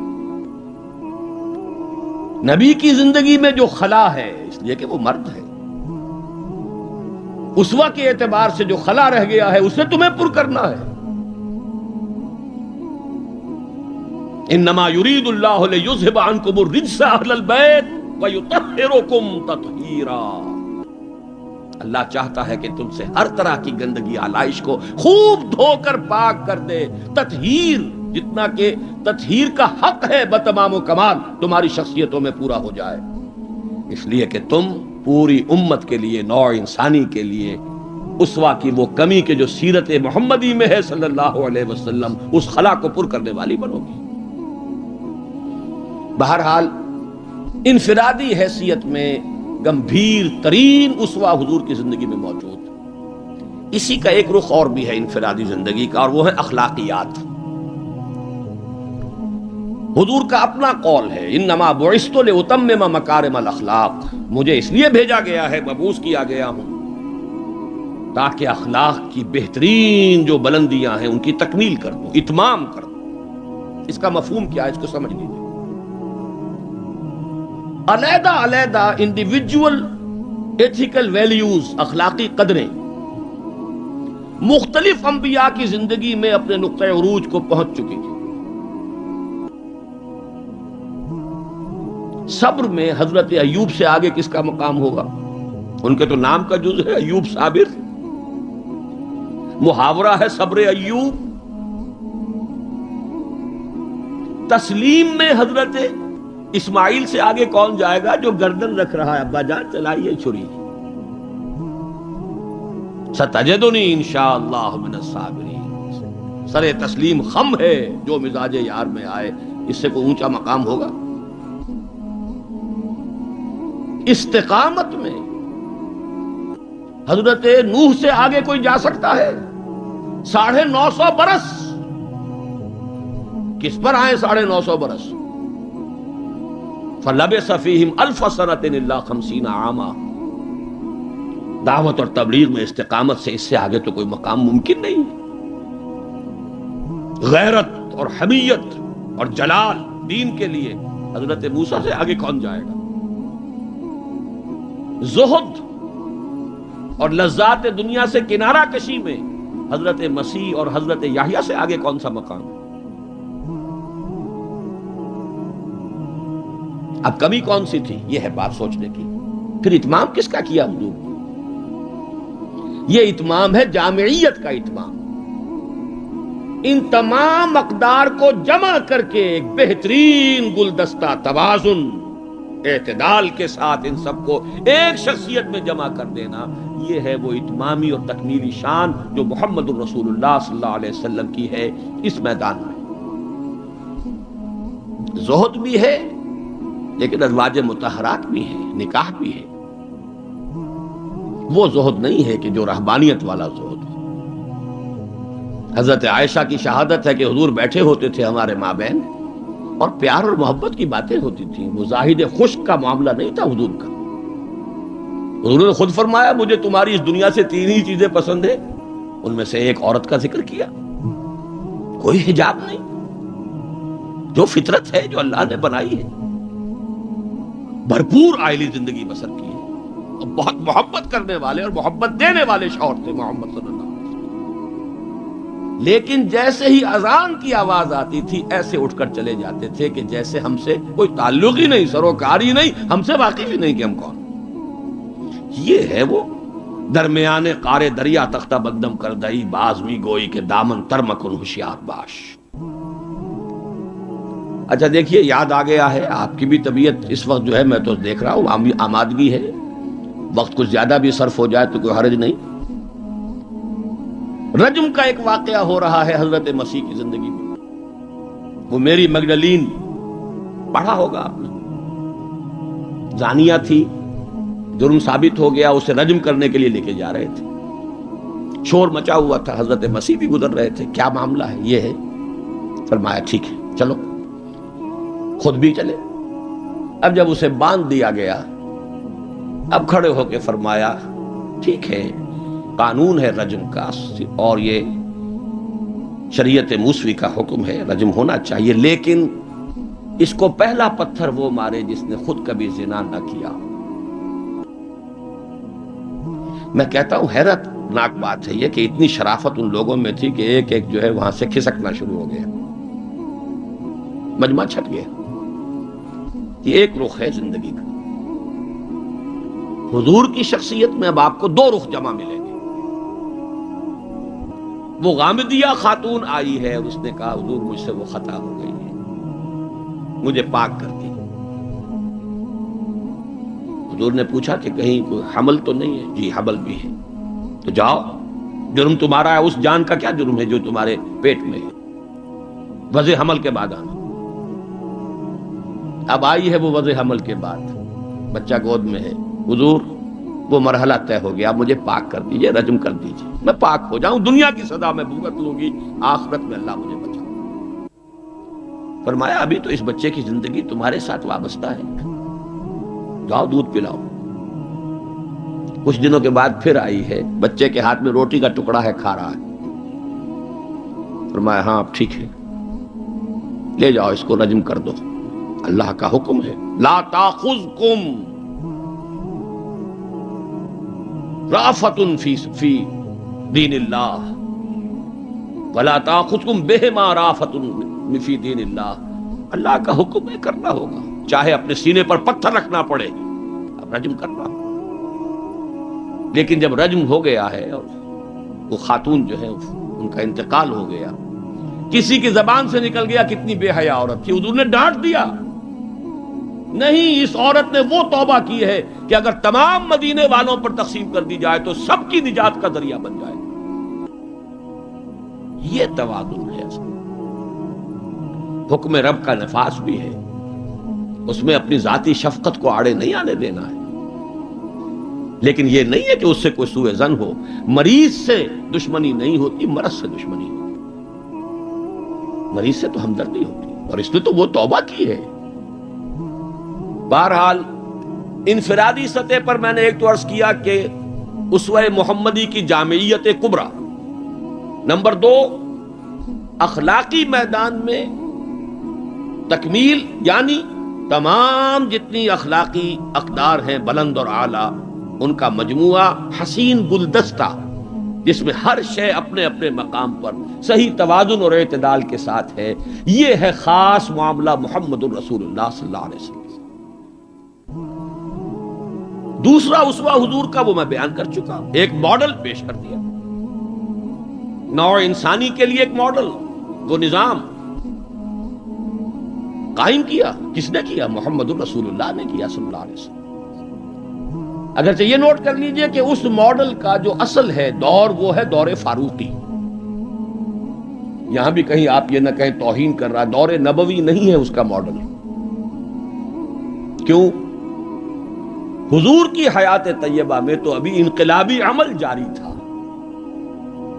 نبی کی زندگی میں جو خلا ہے، اس لیے کہ وہ مرد ہے، اسوہ کے اعتبار سے جو خلا رہ گیا ہے اسے تمہیں پر کرنا ہے۔ انما یرید اللہ لیذھب عنکم الرجس اہل البیت ویطہرکم تطہیرا، اللہ چاہتا ہے کہ تم سے ہر طرح کی گندگی آلائش کو خوب دھو کر پاک کر دے، تطہیر جتنا کہ تطہیر کا حق ہے بتمام و کمال تمہاری شخصیتوں میں پورا ہو جائے، اس لیے کہ تم پوری امت کے لیے، نوع انسانی کے لیے اسوہ کی وہ کمی کہ جو سیرت محمدی میں ہے صلی اللہ علیہ وسلم، اس خلا کو پر کرنے والی بنو گی۔ بہرحال انفرادی حیثیت میں گمبھیر ترین اسوہ حضور کی زندگی میں موجود، اسی کا ایک رخ اور بھی ہے انفرادی زندگی کا، اور وہ ہے اخلاقیات۔ حضور کا اپنا قول ہے، انما بعثت لاتمم مکارم الاخلاق، مجھے اس لیے بھیجا گیا ہے، مبعوث کیا گیا ہوں تاکہ اخلاق کی بہترین جو بلندیاں ہیں ان کی تکمیل کر دوں، اتمام کر دوں۔ اس کا مفہوم کیا ہے، اس کو سمجھ لیجیے۔ علیحدہ علیحدہ انڈیویجول ایتھیکل ویلیوز، اخلاقی قدریں مختلف انبیاء کی زندگی میں اپنے نقطۂ عروج کو پہنچ چکی تھی۔ صبر میں حضرت ایوب سے آگے کس کا مقام ہوگا؟ ان کے تو نام کا جز ہے ایوب صابر، محاورہ ہے صبر ایوب۔ تسلیم میں حضرت اسماعیل سے آگے کون جائے گا جو گردن رکھ رہا ہے، ابا جان چلائیے چھری، ستجدنی انشاءاللہ من الصابرین۔ سر تسلیم خم ہے جو مزاج یار میں آئے، اس سے کوئی اونچا مقام ہوگا؟ استقامت میں حضرت نوح سے آگے کوئی جا سکتا ہے؟ 950 برس کس پر آئے؟ 950 برس۔ فَلَبِثَ فِيهِمْ أَلْفَ سَنَةٍ إِلَّا 50 عاما۔ دعوت اور تبلیغ میں استقامت سے اس سے آگے تو کوئی مقام ممکن نہیں۔ غیرت اور حمیت اور جلال دین کے لیے حضرت موسیٰ سے آگے کون جائے گا؟ زہد اور لذات دنیا سے کنارہ کشی میں حضرت مسیح اور حضرت یحییٰ سے آگے کون سا مقام؟ اب کمی کون سی تھی؟ یہ ہے بات سوچنے کی۔ پھر اتمام کس کا کیا حضور؟ یہ اتمام ہے جامعیت کا اتمام، ان تمام اقدار کو جمع کر کے ایک بہترین گلدستہ توازن، اعتدال کے ساتھ ان سب کو ایک شخصیت میں جمع کر دینا، یہ ہے وہ اتمامی اور تکمیلی شان جو محمد الرسول اللہ صلی اللہ علیہ وسلم کی ہے اس میدان میں۔ زہد بھی ہے لیکن ازواج مطہرات بھی ہے، نکاح بھی ہے۔ وہ زہد نہیں ہے کہ جو رہبانیت والا زہد ہے۔ حضرت عائشہ کی شہادت ہے کہ حضور بیٹھے ہوتے تھے ہمارے مابین اور پیار اور محبت کی باتیں ہوتی تھیں، مزاحد خشک کا معاملہ نہیں تھا حضور کا۔ حضور نے خود فرمایا مجھے تمہاری اس دنیا سے 3 ہی چیزیں پسند ہیں، ان میں سے ایک عورت کا ذکر کیا، کوئی حجاب نہیں، جو فطرت ہے جو اللہ نے بنائی ہے، بھرپور عائلی زندگی بسر کی ہے، اور بہت محبت کرنے والے اور محبت دینے والے شوہر تھے محمد صلی اللہ علیہ وسلم۔ لیکن جیسے ہی اذان کی آواز آتی تھی ایسے اٹھ کر چلے جاتے تھے کہ جیسے ہم سے کوئی تعلق ہی نہیں، سروکار ہی نہیں، ہم سے واقف ہی نہیں کہ ہم کون۔ یہ ہے وہ درمیانے قار دریا تختہ بندم کر دئی، بازمی گوئی کے دامن تر مکن ہوشیار باش۔ اچھا دیکھیے یاد آ گیا ہے، آپ کی بھی طبیعت اس وقت جو ہے میں تو دیکھ رہا ہوں آمادگی ہے، وقت کچھ زیادہ بھی صرف ہو جائے تو کوئی حرج نہیں۔ رجم کا ایک واقعہ ہو رہا ہے حضرت مسیح کی زندگی میں، وہ میری مگدلین پڑھا ہوگا آپ نے، زانیہ تھی، جرم ثابت ہو گیا، اسے رجم کرنے کے لیے لے کے جا رہے تھے، شور مچا ہوا تھا، حضرت مسیح بھی گزر رہے تھے، کیا معاملہ ہے؟ یہ ہے، فرمایا ٹھیک ہے چلو، خود بھی چلے۔ اب جب اسے باندھ دیا گیا، اب کھڑے ہو کے فرمایا ٹھیک ہے قانون ہے رجم کا اور یہ شریعت موسوی کا حکم ہے، رجم ہونا چاہیے، لیکن اس کو پہلا پتھر وہ مارے جس نے خود کبھی زنا نہ کیا۔ میں کہتا ہوں حیرت ناک بات ہے یہ کہ اتنی شرافت ان لوگوں میں تھی کہ ایک ایک جو ہے وہاں سے کھسکنا شروع ہو گیا، مجمع چھٹ گیا۔ یہ ایک رخ ہے زندگی کا۔ حضور کی شخصیت میں اب آپ کو 2 رخ جمع ملیں گے، وہ غامدیہ خاتون آئی ہے اور اس نے کہا حضور مجھ سے وہ خطا ہو گئی ہے، مجھے پاک کر دی۔ حضور نے پوچھا کہ کہیں کوئی حمل تو نہیں ہے؟ جی حمل بھی ہے۔ تو جاؤ، جرم تمہارا ہے، اس جان کا کیا جرم ہے جو تمہارے پیٹ میں ہے؟ وضع حمل کے بعد آنا۔ اب آئی ہے وہ وضع حمل کے بعد، بچہ گود میں ہے۔ حضور وہ مرحلہ طے ہو گیا، مجھے پاک کر دیجئے، رجم کر دیجئے، میں پاک ہو جاؤں، دنیا کی سزا میں بھگت لوں گی، آخرت میں اللہ مجھے بچا۔ فرمایا ابھی تو اس بچے کی زندگی تمہارے ساتھ وابستہ ہے، جاؤ دودھ پلاؤ۔ کچھ دنوں کے بعد پھر آئی ہے، بچے کے ہاتھ میں روٹی کا ٹکڑا ہے، کھا رہا ہے۔ فرمایا ہاں اب ٹھیک ہے، لے جاؤ اس کو رجم کر دو، اللہ کا حکم ہے، لا تاخذکم رافۃ فی دین اللہ ولا تاخذکم بہما رافۃ فی دین اللہ۔ اللہ کا حکم ہے، کرنا ہوگا، چاہے اپنے سینے پر پتھر رکھنا پڑے، اب رجم کرنا۔ لیکن جب رجم ہو گیا ہے اور وہ خاتون جو ہے ان کا انتقال ہو گیا، کسی کی زبان سے نکل گیا کتنی بے حیا عورت تھی، حضور نے ڈانٹ دیا، نہیں اس عورت نے وہ توبہ کی ہے کہ اگر تمام مدینے والوں پر تقسیم کر دی جائے تو سب کی نجات کا ذریعہ بن جائے۔ یہ توازن ہے اصل۔ حکم رب کا نفاذ بھی ہے، اس میں اپنی ذاتی شفقت کو آڑے نہیں آنے دینا ہے، لیکن یہ نہیں ہے کہ اس سے کوئی سوء ظن ہو۔ مریض سے دشمنی نہیں ہوتی، مرض سے دشمنی ہوتی، مریض سے تو ہمدردی ہوتی، اور اس نے تو وہ توبہ کی ہے۔ بہرحال انفرادی سطح پر میں نے ایک تو عرض کیا کہ اسوہ محمدی کی جامعیت کبریٰ، نمبر 2 اخلاقی میدان میں تکمیل، یعنی تمام جتنی اخلاقی اقدار ہیں بلند اور اعلیٰ، ان کا مجموعہ حسین گلدستہ، جس میں ہر شے اپنے اپنے مقام پر صحیح توازن اور اعتدال کے ساتھ ہے۔ یہ ہے خاص معاملہ محمد الرسول اللہ صلی اللہ علیہ وسلم۔ دوسرا اسوہ حضور کا وہ میں بیان کر چکا، ایک ماڈل پیش کر دیا، نوع انسانی کے لیے ایک ماڈل، وہ نظام قائم کیا۔ کس نے کیا؟ محمد الرسول اللہ نے کیا صلی اللہ علیہ وسلم۔ اگرچہ یہ نوٹ کر لیجئے کہ اس ماڈل کا جو اصل ہے دور، وہ ہے دور فاروقی۔ یہاں بھی کہیں آپ یہ نہ کہیں توہین کر رہا، دور نبوی نہیں ہے اس کا ماڈل۔ کیوں؟ حضور کی حیات طیبہ میں تو ابھی انقلابی عمل جاری تھا،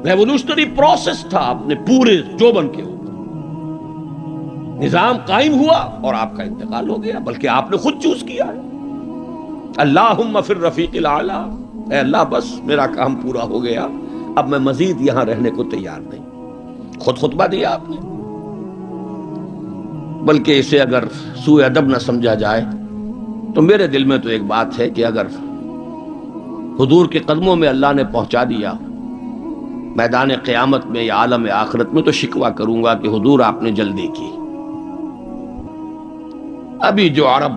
ریولوشنری پروسیس تھا اپنے پورے جوبن کے اوپر، نظام قائم ہوا اور آپ کا انتقال ہو گیا، بلکہ آپ نے خود چوز کیا ہے۔ اللہم فی الرفیق الاعلی، اے اللہ بس میرا کام پورا ہو گیا، اب میں مزید یہاں رہنے کو تیار نہیں۔ خود خطبہ دیا آپ نے، بلکہ اسے اگر سوء ادب نہ سمجھا جائے تو میرے دل میں تو ایک بات ہے کہ اگر حضور کے قدموں میں اللہ نے پہنچا دیا میدان قیامت میں یا عالم آخرت میں، تو شکوہ کروں گا کہ حضور آپ نے جلدی کی۔ ابھی جو عرب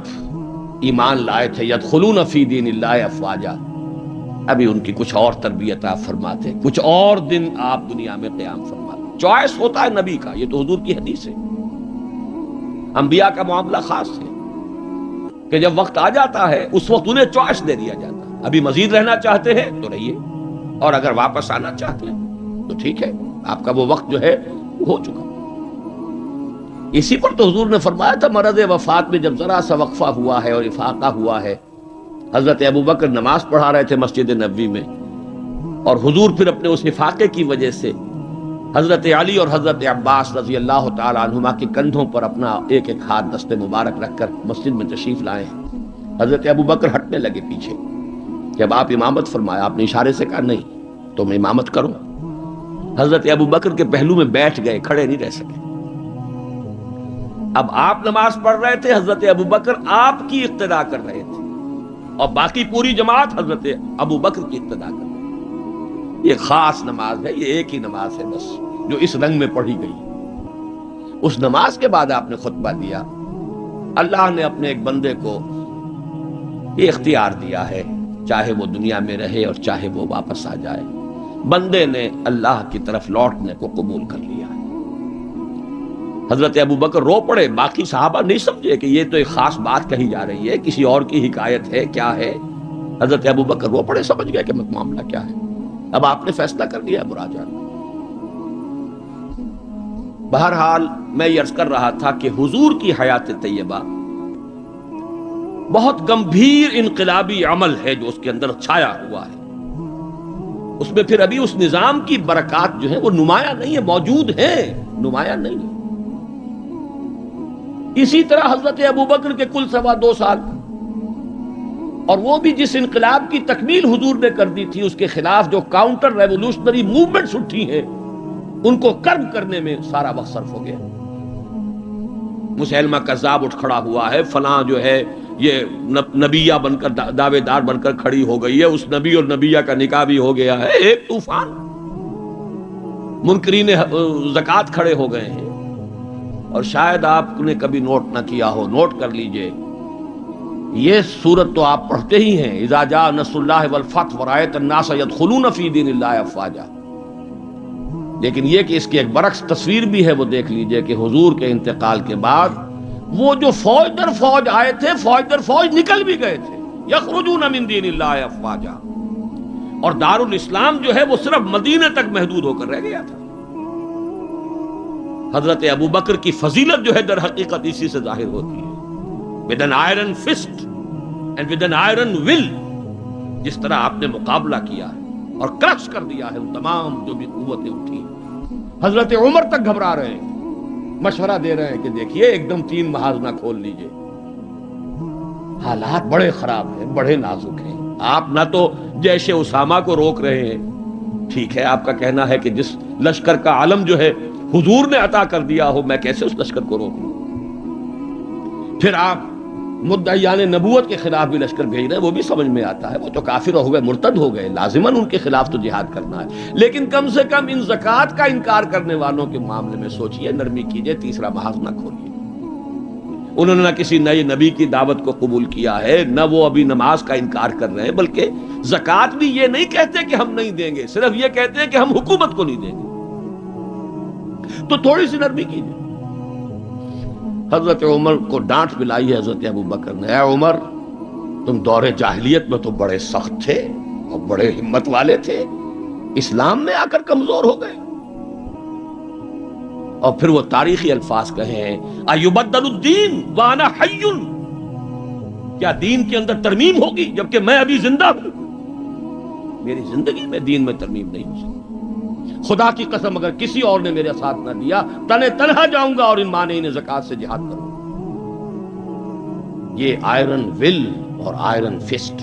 ایمان لائے تھے یدخلون فی دین اللہ افواجا، ابھی ان کی کچھ اور تربیت آپ فرماتے، کچھ اور دن آپ دنیا میں قیام فرماتے۔ چوائس ہوتا ہے نبی کا، یہ تو حضور کی حدیث ہے۔ انبیاء کا معاملہ خاص ہے کہ جب وقت آ جاتا ہے اس وقت انہیں چوائس دے دیا جاتا ہے، ابھی مزید رہنا چاہتے ہیں تو رہیے، اور اگر واپس آنا چاہتے ہیں تو ٹھیک ہے، آپ کا وہ وقت جو ہے وہ ہو چکا۔ اسی پر تو حضور نے فرمایا تھا مرض وفات میں جب ذرا سا وقفہ ہوا ہے اور افاقہ ہوا ہے، حضرت ابوبکر نماز پڑھا رہے تھے مسجد نبوی میں، اور حضور پھر اپنے اس افاقے کی وجہ سے حضرت علی اور حضرت عباس رضی اللہ تعالی عنہما کے کندھوں پر اپنا ایک ایک ہاتھ دست مبارک رکھ کر مسجد میں تشریف لائے ہیں۔ حضرت ابوبکر ہٹنے لگے پیچھے، جب آپ امامت فرمایا آپ نے اشارے سے کہا نہیں تم امامت کرو۔ حضرت ابوبکر کے پہلو میں بیٹھ گئے، کھڑے نہیں رہ سکے۔ اب آپ نماز پڑھ رہے تھے، حضرت ابوبکر آپ کی اقتدا کر رہے تھے، اور باقی پوری جماعت حضرت ابوبکر کی اقتدا کر رہے تھے۔ یہ خاص نماز ہے، یہ ایک ہی نماز ہے بس جو اس رنگ میں پڑھی گئی۔ اس نماز کے بعد آپ نے خطبہ دیا۔ اللہ نے اپنے ایک بندے کو یہ اختیار دیا ہے، چاہے وہ دنیا میں رہے اور چاہے وہ واپس آ جائے، بندے نے اللہ کی طرف لوٹنے کو قبول کر لیا۔ حضرت ابوبکر رو پڑے، باقی صحابہ نہیں سمجھے کہ یہ تو ایک خاص بات کہی جا رہی ہے، کسی اور کی حکایت ہے، کیا ہے۔ حضرت ابوبکر رو پڑے، سمجھ گئے کہ معاملہ کیا ہے۔ اب آپ نے فیصلہ کر لیا مراجعہ۔ بہرحال میں یہ عرض کر رہا تھا کہ حضور کی حیات طیبہ بہت گمبھیر انقلابی عمل ہے جو اس کے اندر چھایا ہوا ہے، اس میں پھر ابھی اس نظام کی برکات جو ہے وہ نمایاں نہیں ہے، موجود ہیں، نمایاں نہیں ہے۔ اسی طرح حضرت ابوبکر کے کل 2.25 سال، اور وہ بھی جس انقلاب کی تکمیل حضور نے کر دی تھی، اس کے خلاف جو کاؤنٹر ریولوشنری موومنٹس اٹھی ہیں ان کو کرب کرنے میں سارا وقت صرف ہو گیا۔ مسیلمہ کذاب اٹھ کھڑا ہوا ہے، فلاں جو ہے یہ نبیہ بن کر دعوے دار بن کر کھڑی ہو گئی ہے، اس نبی اور نبیہ کا نکاح بھی ہو گیا ہے، ایک طوفان۔ منکرین زکوٰۃ کھڑے ہو گئے ہیں، اور شاید آپ نے کبھی نوٹ نہ کیا ہو، نوٹ کر لیجئے، یہ سورت تو آپ پڑھتے ہی ہیں، اذا جاء نصر اللہ والفتح ورأیت الناس يدخلون فی دین اللہ افواجا، لیکن یہ کہ اس کی ایک برعکس تصویر بھی ہے، وہ دیکھ لیجئے کہ حضور کے انتقال کے بعد وہ جو فوج در فوج آئے تھے، فوج در فوج نکل بھی گئے تھے، یخرجون من دین اللہ افواجا، اور دارالاسلام جو ہے وہ صرف مدینے تک محدود ہو کر رہ گیا تھا۔ حضرت ابوبکر کی فضیلت جو ہے در حقیقت اسی سے ظاہر ہوتی ہے، with an iron fist and with an iron will، جس طرح آپ نے مقابلہ کیا ہے اور کرش کر دیا ہے ان تمام جو بھی قوتیں اٹھی۔ حضرت عمر تک گھبرا رہے ہیں، مشورہ دے رہے ہیں کہ دیکھیے ایک دم 3 محاذ نہ کھول لیجئے، حالات بڑے خراب ہیں، بڑے نازک ہیں، آپ نہ تو جیش اسامہ کو روک رہے ہیں، ٹھیک ہے آپ کا کہنا ہے کہ جس لشکر کا علم جو ہے حضور نے عطا کر دیا ہو، میں کیسے اس لشکر کو روک لوں؟ پھر آپ مدعیان نبوت کے خلاف بھی لشکر بھیج رہے ہیں، وہ بھی سمجھ میں آتا ہے، وہ تو کافر ہو گئے، مرتد ہو گئے، لازماً ان کے خلاف تو جہاد کرنا ہے، لیکن کم سے کم ان زکوٰۃ کا انکار کرنے والوں کے معاملے میں سوچئے، نرمی کیجئے، تیسرا محاذ نہ کھولیے۔ انہوں نے نہ کسی نئے نبی کی دعوت کو قبول کیا ہے، نہ وہ ابھی نماز کا انکار کر رہے ہیں، بلکہ زکوٰۃ بھی یہ نہیں کہتے کہ ہم نہیں دیں گے، صرف یہ کہتے ہیں کہ ہم حکومت کو نہیں دیں گے، تو تھوڑی سی نرمی کیجئے۔ حضرت عمر کو ڈانٹ پلائی ہے حضرت ابوبکر نے، اے عمر تم دور جاہلیت میں تو بڑے سخت تھے اور بڑے ہمت والے تھے، اسلام میں آ کر کمزور ہو گئے۔ اور پھر وہ تاریخی الفاظ کہے ہیں، ایبدل الدین وانا حی، کیا دین کے اندر ترمیم ہوگی جبکہ میں ابھی زندہ ہوں؟ میری زندگی میں دین میں ترمیم نہیں ہو سکتی، خدا کی قسم اگر کسی اور نے میرے ساتھ نہ دیا تنہا جاؤں گا اور ان مانعین زکوٰۃ سے جہاد کروں گا۔ یہ آئرن ول اور آئرن فسٹ،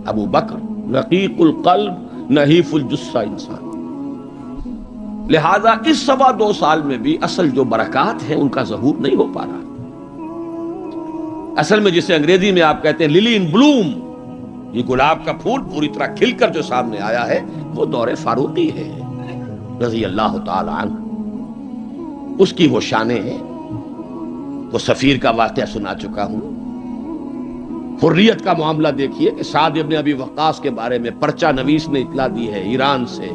ابو بکر رقیق القلب نحیف الجثہ انسان۔ لہذا اس 2.25 سال میں بھی اصل جو برکات ہیں ان کا ظہور نہیں ہو پا رہا۔ اصل میں جسے انگریزی میں آپ کہتے ہیں للی ان بلوم، یہ گلاب کا پھول پوری طرح کھل کر جو سامنے آیا ہے وہ دور فاروقی ہے رضی اللہ تعالی عنہ، اس کی وہ شانیں ہیں۔ وہ سفیر کا واقعہ سنا چکا ہوں، حریت کا معاملہ دیکھیے کہ سعد ابن ابی وقاص کے بارے میں پرچہ نویس نے اطلاع دی ہے ایران سے،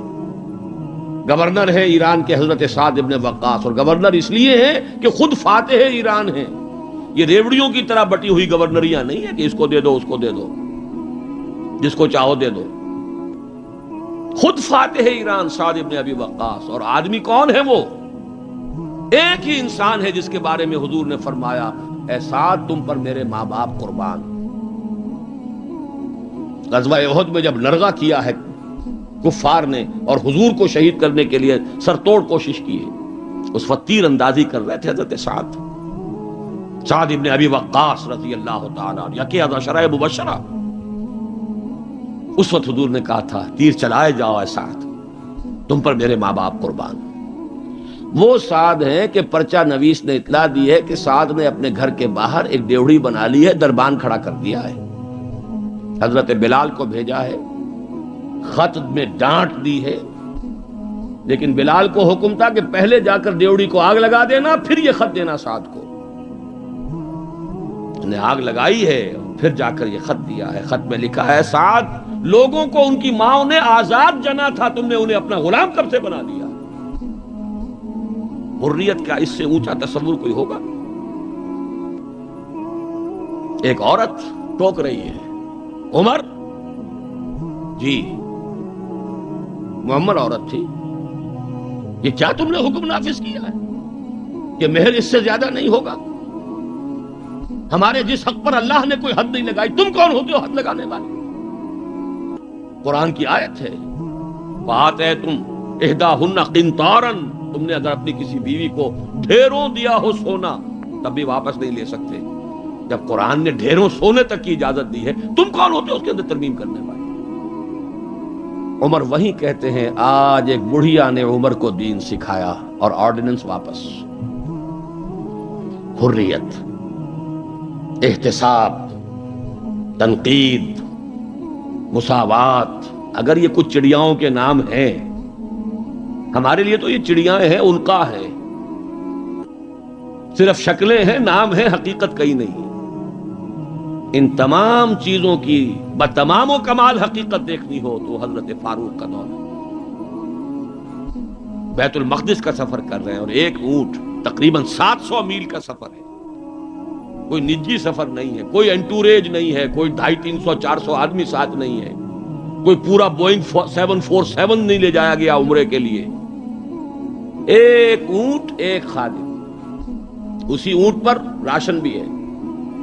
گورنر ہے ایران کے حضرت سعد ابن وقاص، اور گورنر اس لیے ہے کہ خود فاتح ایران ہیں، یہ ریوڑیوں کی طرح بٹی ہوئی گورنریاں نہیں ہے کہ اس کو دے دو اس کو دے دو، جس کو چاہو دے دو، خود فاتح ایران سعد ابن ابی وقاص۔ اور آدمی کون ہے وہ؟ ایک ہی انسان ہے جس کے بارے میں حضور نے فرمایا، اے سعد تم پر میرے ماں باپ قربان۔ غزوہ احد میں جب لرغہ کیا ہے کفار نے اور حضور کو شہید کرنے کے لیے سر توڑ کوشش کی ہے، اس وقت تیر اندازی کر رہے تھے حضرت سعد ابن ابی وقاص رضی اللہ تعالیٰ عنہ، یکی عشرہ مبشرہ۔ اس وقت حضور نے کہا تھا تیر چلائے جاؤ اے سعد، تم پر میرے ماں باپ قربان۔ وہ سعد ہیں کہ پرچہ نویس نے اطلاع دی ہے کہ سعد نے اپنے گھر کے باہر ایک ڈیوڑی بنا لی ہے، دربان کھڑا کر دیا ہے، حضرت بلال کو بھیجا ہے، خط میں ڈانٹ دی ہے، لیکن بلال کو حکم تھا کہ پہلے جا کر ڈیوڑی کو آگ لگا دینا پھر یہ خط دینا سعد کو۔ نے آگ لگائی ہے پھر جا کر یہ خط دیا ہے، خط میں لکھا ہے سعد لوگوں کو ان کی ماں نے آزاد جنا تھا، تم نے انہیں اپنا غلام کب سے بنا دیا؟ حریت کا اس سے اونچا تصور کوئی ہوگا؟ ایک عورت ٹوک رہی ہے، عمر جی محمد عورت تھی، یہ کیا تم نے حکم نافذ کیا ہے کہ مہر اس سے زیادہ نہیں ہوگا؟ ہمارے جس حق پر اللہ نے کوئی حد نہیں لگائی، تم کون ہوتے ہو حد لگانے والے؟ قرآن کی آیت ہے، فَآتَيْتُمْ إِحْدَاهُنَّ قِنْطَارًا، تم نے اگر اپنی کسی بیوی کو ڈھیروں دیا ہو سونا تب بھی واپس نہیں لے سکتے۔ جب قرآن نے ڈھیروں سونے تک کی اجازت دی ہے، تم کون ہوتے ہو اس کے اندر ترمیم کرنے والے؟ عمر وہیں کہتے ہیں آج ایک بڑھیا نے عمر کو دین سکھایا اور آرڈیننس واپس۔ حریت، احتساب، تنقید، مساوات، اگر یہ کچھ چڑیاؤں کے نام ہیں، ہمارے لیے تو یہ چڑیاں ہیں، ان کا ہے، صرف شکلیں ہیں، نام ہیں، حقیقت کہیں نہیں۔ ان تمام چیزوں کی بتمام و کمال حقیقت دیکھنی ہو تو حضرت فاروق کا دور ہے۔ بیت المقدس کا سفر کر رہے ہیں اور ایک اونٹ تقریباً 700 میل کا سفر ہے، کوئی نجی سفر نہیں ہے، کوئی انٹوریج نہیں ہے، کوئی 250 300 400 آدمی ساتھ نہیں ہے، کوئی پورا بوئنگ 747 نہیں لے جایا گیا عمرے کے لیے، ایک اونٹ ایک خادم، اسی اونٹ پر راشن بھی ہے،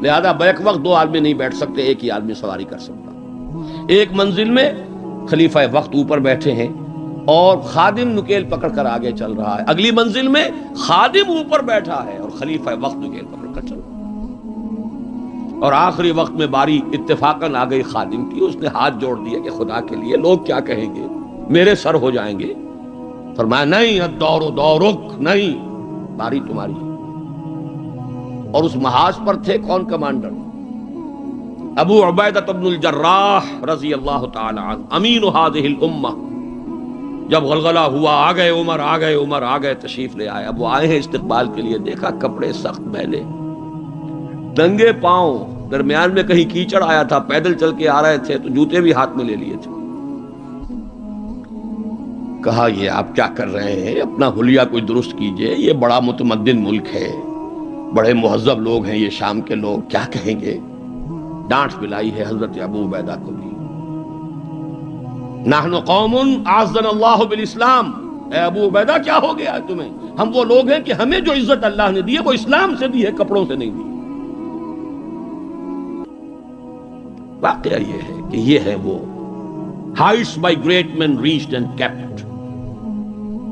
لہذا بیک وقت 2 آدمی نہیں بیٹھ سکتے، ایک ہی آدمی سواری کر سکتا۔ ایک منزل میں خلیفہ وقت اوپر بیٹھے ہیں اور خادم نکیل پکڑ کر آگے چل رہا ہے، اگلی منزل میں خادم اوپر بیٹھا ہے اور خلیفہ وقت نکیل پکڑ کر چل رہا ہے، اور آخری وقت میں باری اتفاقاً آ گئی خادم کی، اس نے ہاتھ جوڑ دیا کہ خدا کے لیے لوگ کیا کہیں گے، میرے سر ہو جائیں گے۔ فرمایا نہیں، الدور دورک، نہیں، باری تمہاری۔ اور اس محاذ پر تھے کون کمانڈر؟ ابو عبیدہ بن الجراح رضی اللہ تعالی عنہ، امین هذه الامہ۔ جب غلغلہ ہوا، آ گئے عمر، آ گئے عمر، آ گئے، تشریف لے آئے۔ اب وہ آئے ہیں استقبال کے لیے، دیکھا کپڑے سخت میلے، ننگے پاؤں، درمیان میں کہیں کیچڑ آیا تھا، پیدل چل کے آ رہے تھے تو جوتے بھی ہاتھ میں لے لیے تھے۔ کہا یہ آپ کیا کر رہے ہیں؟ اپنا حلیہ کوئی درست کیجئے، یہ بڑا متمدن ملک ہے، بڑے مہذب لوگ ہیں یہ شام کے لوگ، کیا کہیں گے؟ ڈانٹ پلائی ہے حضرت ابو عبیدہ کو بھی۔ نحن قوم اعزنا اللہ بالاسلام، اے ابو عبیدہ کیا ہو گیا ہے تمہیں؟ ہم وہ لوگ ہیں کہ ہمیں جو عزت اللہ نے دی ہے وہ اسلام سے دی ہے، کپڑوں سے نہیں دی۔ واقعہ یہ ہے کہ یہ ہے وہ heights by great men reached and kept،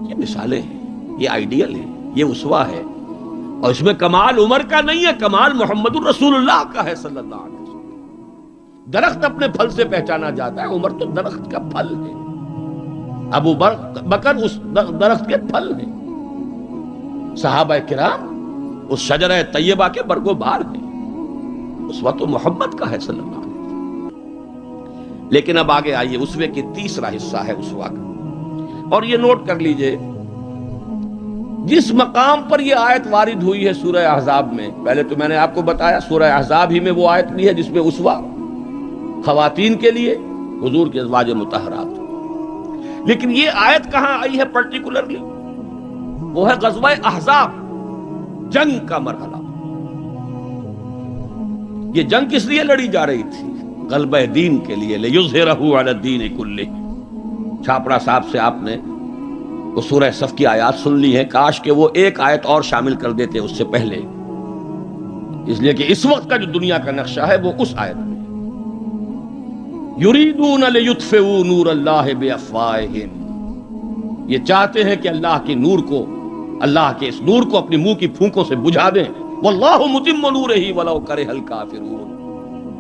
یہ مثالیں ہیں، یہ آئیڈیل ہے، یہ اسوہ ہے، اور اس میں کمال عمر کا نہیں ہے، کمال محمد الرسول اللہ کا ہے صلی اللہ علیہ وسلم۔ درخت اپنے پھل سے پہچانا جاتا ہے، عمر تو درخت کا پھل ہے، ابو بکر اس درخت کے پھل ہیں، صحابہ کرام اس شجرہ طیبہ کے برگ و بار ہیں، اسوہ تو محمد کا ہے صلی اللہ علیہ وسلم۔ لیکن اب آگے آئیے، اسوے کی تیسرا حصہ ہے اسوہ کا، اور یہ نوٹ کر لیجئے، جس مقام پر یہ آیت وارد ہوئی ہے سورہ احزاب میں، پہلے تو میں نے آپ کو بتایا سورہ احزاب ہی میں وہ آیت بھی ہے جس میں اسوہ خواتین کے لیے حضور کے ازواج مطہرات، لیکن یہ آیت کہاں آئی ہے پرٹیکولرلی؟ وہ ہے غزوہ احزاب، جنگ کا مرحلہ۔ یہ جنگ کس لیے لڑی جا رہی تھی؟ غلبہ دین کے لیے، لِیُظْهِرَهُ عَلَى الدِّینِ كُلِّهِ۔ چھاپڑا صاحب سے آپ نے وہ سورہ صف کی آیات سن لی ہیں، کاش کہ وہ ایک آیت اور شامل کر دیتے اس سے پہلے، اس لیے کہ اس وقت کا جو دنیا کا نقشہ ہے وہ اس آیت میں، یریدون لیطفئوا نور اللہ بافواہہم، یہ چاہتے ہیں کہ اللہ کے نور کو، اللہ کے اس نور کو اپنی منہ کی پھونکوں سے بجھا دیں، واللہ متم نورہ ولو کرہ الکافرون،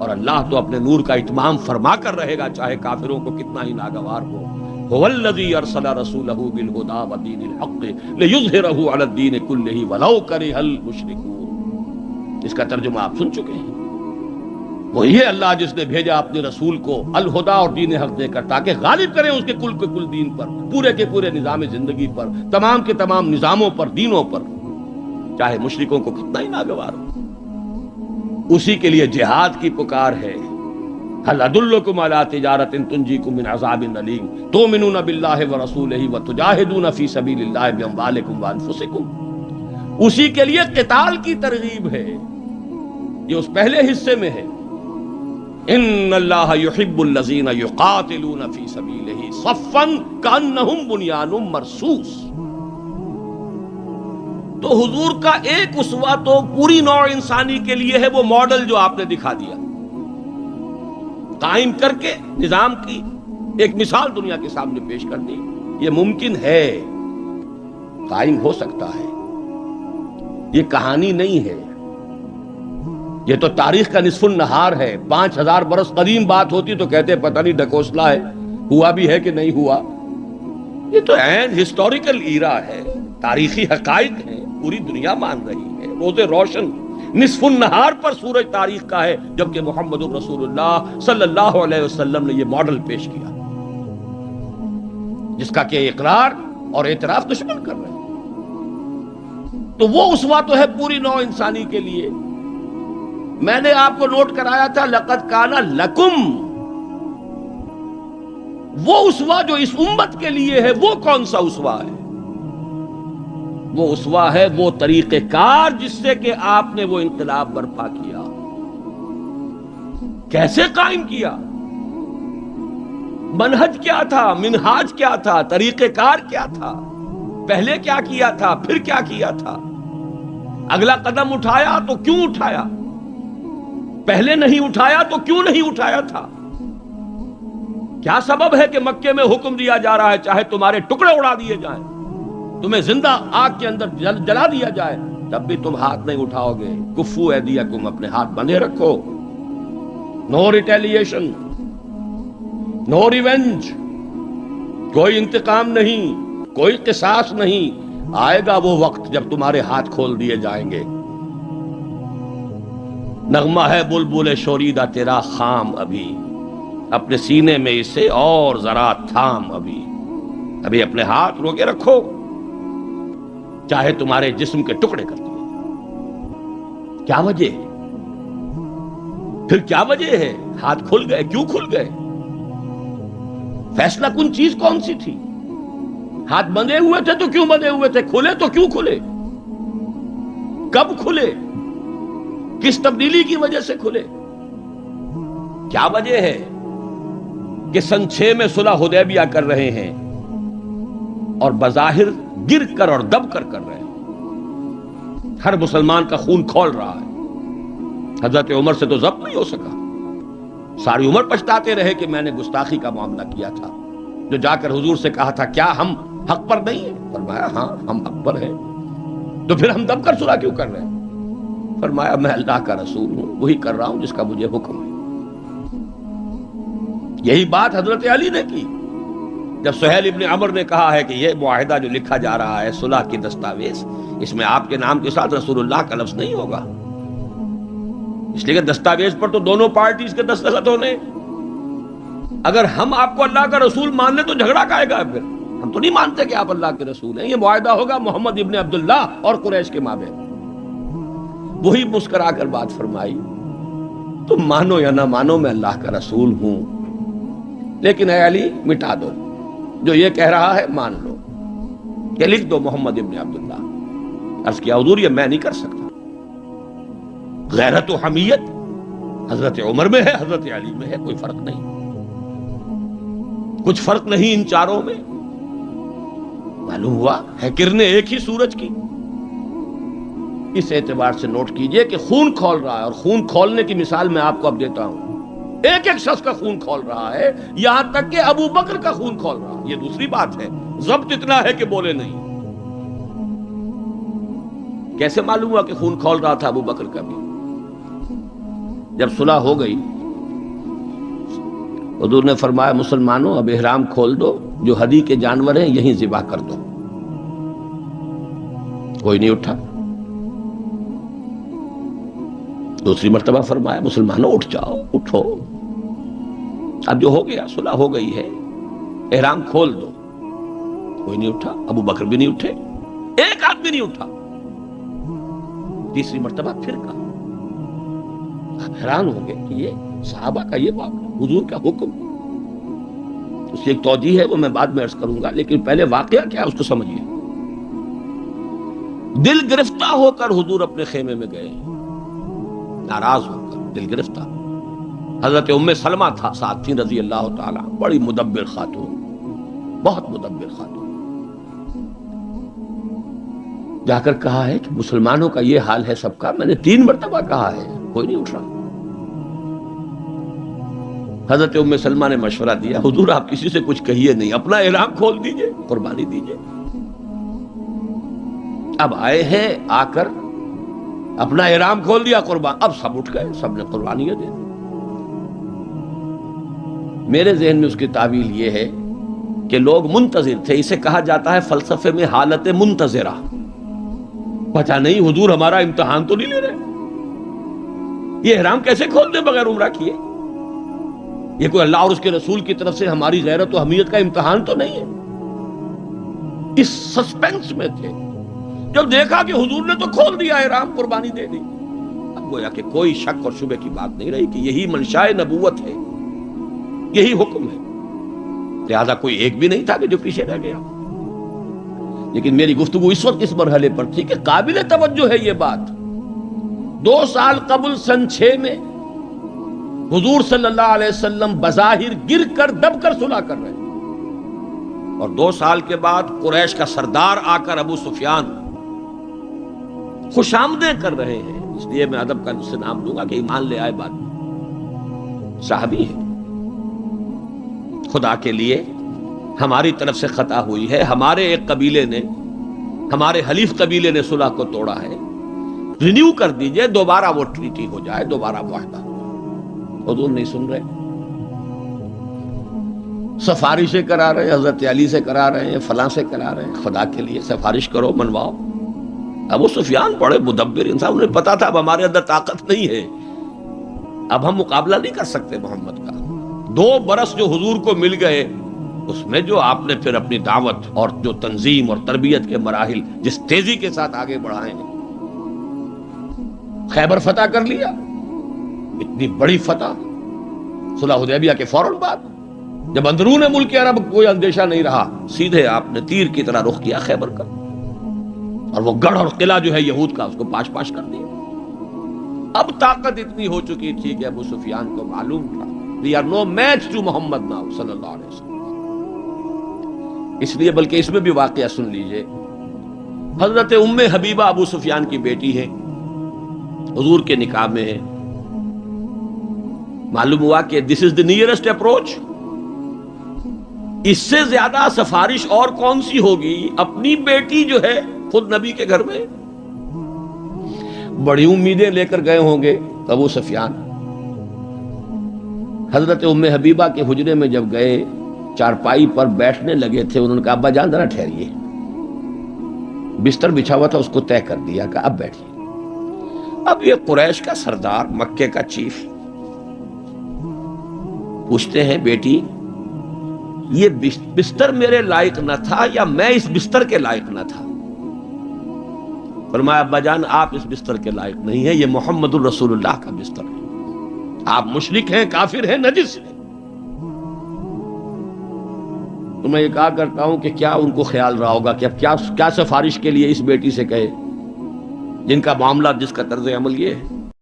اور اللہ تو اپنے نور کا اتمام فرما کر رہے گا چاہے کافروں کو کتنا ہی ناگوار ہو۔ هو الذی ارسل رسولہ بالہدی ودین الحق لیظہرہ علی الدین کلہ ولو کرہ المشرکون۔ اس کا ترجمہ آپ سن چکے ہیں، وہی ہے اللہ جس نے بھیجا اپنے رسول کو الہدا اور دین حق دے کر تاکہ غالب کریں اس کے کل دین پر، پورے کے پورے نظام زندگی پر، تمام کے تمام نظاموں پر، دینوں پر، چاہے مشرکوں کو کتنا ہی ناگوار ہو۔ اسی کے لیے جہاد کی پکار ہے، هل ادلکم علی تجارۃ تنجیکم من عذاب الیم تؤمنون باللہ ورسولہ وتجاہدون فی سبیل اللہ باموالکم وانفسکم. اسی کے لیے قتال کی ترغیب ہے، یہ اس پہلے حصے میں ہے. ان اللہ یحب الذین یقاتلون فی سبیلہ صفا کانہم بنیان مرصوص. تو حضور کا ایک اسوہ تو پوری نوع انسانی کے لیے ہے، وہ ماڈل جو آپ نے دکھا دیا، قائم کر کے نظام کی ایک مثال دنیا کے سامنے پیش کر دی. یہ ممکن ہے، قائم ہو سکتا ہے، یہ کہانی نہیں ہے، یہ تو تاریخ کا نصف النہار ہے. 5000 برس قدیم بات ہوتی تو کہتے پتہ نہیں ڈھکوسلا ہے، ہوا بھی ہے کہ نہیں ہوا. یہ تو عین ہسٹوریکل ایرا ہے، تاریخی حقائق ہیں، پوری دنیا مان رہی ہے. روز روشن نصف النہار پر سورج تاریخ کا ہے، جبکہ محمد رسول اللہ صلی اللہ علیہ وسلم نے یہ ماڈل پیش کیا، جس کا کہ اقرار اور اعتراف دشمن کر رہے ہیں. تو وہ اسوہ تو ہے پوری نوع انسانی کے لیے. میں نے آپ کو نوٹ کرایا تھا لقد کان لکم، وہ اسوہ جو اس امت کے لیے ہے وہ کون سا اسوہ ہے؟ وہ اسوہ ہے وہ طریقہ کار جس سے کہ آپ نے وہ انقلاب برپا کیا. کیسے قائم کیا؟ منہج کیا تھا، منہاج کیا تھا، طریقہ کار کیا تھا، پہلے کیا کیا تھا، پھر کیا کیا تھا، اگلا قدم اٹھایا تو کیوں اٹھایا، پہلے نہیں اٹھایا تو کیوں نہیں اٹھایا تھا. کیا سبب ہے کہ مکے میں حکم دیا جا رہا ہے چاہے تمہارے ٹکڑے اڑا دیے جائیں، تمہیں زندہ آگ کے اندر جلا دیا جائے، تب بھی تم ہاتھ نہیں اٹھاؤ گے. کفو ایدیکم، اپنے ہاتھ بندھے رکھو. نو ریٹیلیشن، نو ریونج، کوئی انتقام نہیں، کوئی قصاص نہیں. آئے گا وہ وقت جب تمہارے ہاتھ کھول دیے جائیں گے. نغمہ ہے بلبل شوریدہ تیرا خام، ابھی اپنے سینے میں اسے اور ذرا تھام. ابھی اپنے ہاتھ روکے رکھو، چاہے تمہارے جسم کے ٹکڑے کر دیے. کیا وجہ ہے؟ پھر کیا وجہ ہے؟ ہاتھ کھل گئے، کیوں کھل گئے؟ فیصلہ کن چیز کون سی تھی؟ ہاتھ بندھے ہوئے تھے تو کیوں بندھے ہوئے تھے؟ کھلے تو کیوں کھلے؟ کب کھلے؟ کس تبدیلی کی وجہ سے کھلے؟ کیا وجہ ہے کہ سن 6 میں صلح حدیبیہ کر رہے ہیں اور بظاہر گر کر اور دب کر رہے ہیں، ہر مسلمان کا خون کھول رہا ہے. حضرت عمر سے تو ضبط نہیں ہو سکا، ساری عمر پچھتاتے رہے کہ میں نے گستاخی کا معاملہ کیا تھا. جو جا کر حضور سے کہا تھا کیا ہم حق پر نہیں ہیں؟ فرمایا ہاں ہم حق پر ہیں. تو پھر ہم دب کر صلح کیوں کر رہے ہیں؟ فرمایا میں اللہ کا رسول ہوں، وہی کر رہا ہوں جس کا مجھے حکم ہے. یہی بات حضرت علی نے کی جب سہیل ابن عمر نے کہا ہے کہ یہ معاہدہ جو لکھا جا رہا ہے صلح کی دستاویز، اس میں آپ کے نام کے ساتھ رسول اللہ کا لفظ نہیں ہوگا، اس لیے کہ دستاویز پر تو دونوں پارٹیز کے دستخط ہونے. اگر ہم آپ کو اللہ کا رسول مان لیں تو جھگڑا کائے گا؟ پھر ہم تو نہیں مانتے کہ آپ اللہ کے رسول ہیں. یہ معاہدہ ہوگا محمد ابن عبداللہ اور قریش کے مابین. وہی مسکرا کر بات فرمائی، تم مانو یا نہ مانو میں اللہ کا رسول ہوں، لیکن اے علی مٹا دو، جو یہ کہہ رہا ہے مان لو، کہ لکھ دو محمد ابن عبداللہ. عرض کیا حضور یہ میں نہیں کر سکتا. غیرت و حمیت حضرت عمر میں ہے، حضرت علی میں ہے، کوئی فرق نہیں، کچھ فرق نہیں ان چاروں میں. معلوم ہوا ہے کرنے ایک ہی سورج کی. اس اعتبار سے نوٹ کیجئے کہ خون کھول رہا ہے، اور خون کھولنے کی مثال میں آپ کو اب دیتا ہوں. ایک ایک شخص کا خون کھول رہا ہے، یہاں تک کہ ابو بکر کا خون کھول رہا ہے. یہ دوسری بات ہے، ضبط اتنا ہے کہ بولے نہیں. کیسے معلوم ہوا کہ خون کھول رہا تھا ابو بکر کا بھی؟ جب صلح ہو گئی حضور نے فرمایا مسلمانوں اب احرام کھول دو، جو ہدی کے جانور ہیں یہیں ذبح کر دو. کوئی نہیں اٹھا. دوسری مرتبہ فرمایا مسلمانوں اٹھ جاؤ، اٹھو، اب جو ہو گیا صلح ہو گئی ہے، احرام کھول دو. کوئی نہیں اٹھا، ابو بکر بھی نہیں اٹھے، ایک آدمی نہیں اٹھا. تیسری مرتبہ پھر کہا. حیران ہو گئے کہ یہ صحابہ کا یہ معاملہ. حضور کا حکم، اس کی ایک توجیہ ہے، وہ میں بعد میں عرض کروں گا، لیکن پہلے واقعہ کیا ہے اس کو سمجھیے۔ دل گرفتہ ہو کر حضور اپنے خیمے میں گئے، ناراض ہو کر، دل گرفتہ۔ حضرت ام سلمہ تھا ساتھ تھی رضی اللہ تعالی، بڑی مدبر خاتون، بہت مدبر خاتون۔ جا کر کہا ہے کہ مسلمانوں کا یہ حال ہے سب کا، میں نے 3 مرتبہ کہا ہے، کوئی نہیں اٹھ رہا۔ حضرت ام سلمہ نے مشورہ دیا، حضور آپ کسی سے کچھ کہیے نہیں، اپنا احرام کھول دیجئے، قربانی دیجئے۔ اب آئے ہیں، آ کر اپنا احرام کھول دیا، قربان، اب سب اٹھ گئے، سب نے قربانیاں دے دی۔ میرے ذہن میں اس کی تعویل یہ ہے کہ لوگ منتظر تھے، اسے کہا جاتا ہے فلسفے میں حالت منتظرہ۔ پتہ نہیں حضور ہمارا امتحان تو نہیں لے رہے، یہ احرام کیسے کھول دیں بغیر عمرہ کیے؟ یہ کوئی اللہ اور اس کے رسول کی طرف سے ہماری غیرت و حمیت کا امتحان تو نہیں ہے؟ اس سسپینس میں تھے۔ جب دیکھا کہ حضور نے تو کھول دیا احرام، قربانی دے دی، اب گویا کہ کوئی شک اور شبہ کی بات نہیں رہی کہ یہی منشاء نبوت ہے، یہی حکم ہے۔ لہذا کوئی ایک بھی نہیں تھا کہ جو پیچھے رہ گیا۔ لیکن میری گفتگو اس وقت اس مرحلے پر تھی کہ قابل توجہ ہے یہ بات۔ 2 سال قبل سن 6 میں حضور صلی اللہ علیہ وسلم بظاہر گر کر دب کر صلح کر رہے ہیں، اور 2 سال کے بعد قریش کا سردار آ کر ابو سفیان خوش آمدیں کر رہے ہیں۔ اس لیے میں ادب کا اس سے نام دوں گا کہ ایمان لے آئے بعد میں، صحابی ہے۔ خدا کے لیے ہماری طرف سے خطا ہوئی ہے، ہمارے ایک قبیلے نے، ہمارے حلیف قبیلے نے صلح کو توڑا ہے، رینیو کر دیجئے، دوبارہ وہ ٹریٹی ہو جائے، دوبارہ معاہدہ ہو جائے۔ حضور نہیں سن رہے، سفارشیں کرا رہے ہیں، حضرت علی سے کرا رہے ہیں، فلاں سے کرا رہے ہیں۔ خدا کے لیے سفارش کرو، منواؤ۔ ابو سفیان بڑے مدبر انسان، انہیں پتا تھا اب ہمارے اندر طاقت نہیں ہے، اب ہم مقابلہ نہیں کر سکتے محمد کا۔ 2 برس جو حضور کو مل گئے، اس میں جو آپ نے پھر اپنی دعوت اور جو تنظیم اور تربیت کے مراحل جس تیزی کے ساتھ آگے بڑھائے ہیں، خیبر فتح کر لیا، اتنی بڑی فتح، صلح حدیبیہ کے فوراً بعد، جب اندرون ملک عرب کوئی اندیشہ نہیں رہا، سیدھے آپ نے تیر کی طرح رخ کیا خیبر کا، اور وہ گڑھ اور قلعہ جو ہے یہود کا، اس کو پاش پاش کر دیا۔ اب طاقت اتنی ہو چکی تھی کہ ابو سفیان کو معلوم تھا we are no match to Muhammad now صلی اللہ علیہ وسلم۔ اس لیے بلکہ اس میں بھی واقعہ سن لیجئے، حضرت ام حبیبہ ابو سفیان کی بیٹی ہے، حضور کے نکاح میں ہے، معلوم ہوا کہ this is the nearest approach، اس سے زیادہ سفارش اور کون سی ہوگی؟ اپنی بیٹی جو ہے خود نبی کے گھر میں، بڑی امیدیں لے کر گئے ہوں گے ابو سفیان۔ حضرت ام حبیبہ کے حجرے میں جب گئے، چارپائی پر بیٹھنے لگے تھے، انہوں نے کہا ابا جان ذرا ٹھہریے، بستر بچھا ہوا تھا اس کو طے کر دیا کہ اب بیٹھیے۔ اب یہ قریش کا سردار، مکے کا چیف، پوچھتے ہیں بیٹی یہ بستر میرے لائق نہ تھا یا میں اس بستر کے لائق نہ تھا؟ فرمایا ابا جان آپ اس بستر کے لائق نہیں ہیں، یہ محمد الرسول اللہ کا بستر ہے، آپ مشرک ہیں، کافر ہیں، نجس ہیں۔ تو میں یہ کہا کرتا ہوں کہ کیا ان کو خیال رہا ہوگا کہ اب کیا سفارش کے لیے اس بیٹی سے کہے جن کا معاملہ، جس کا طرز عمل یہ ہے۔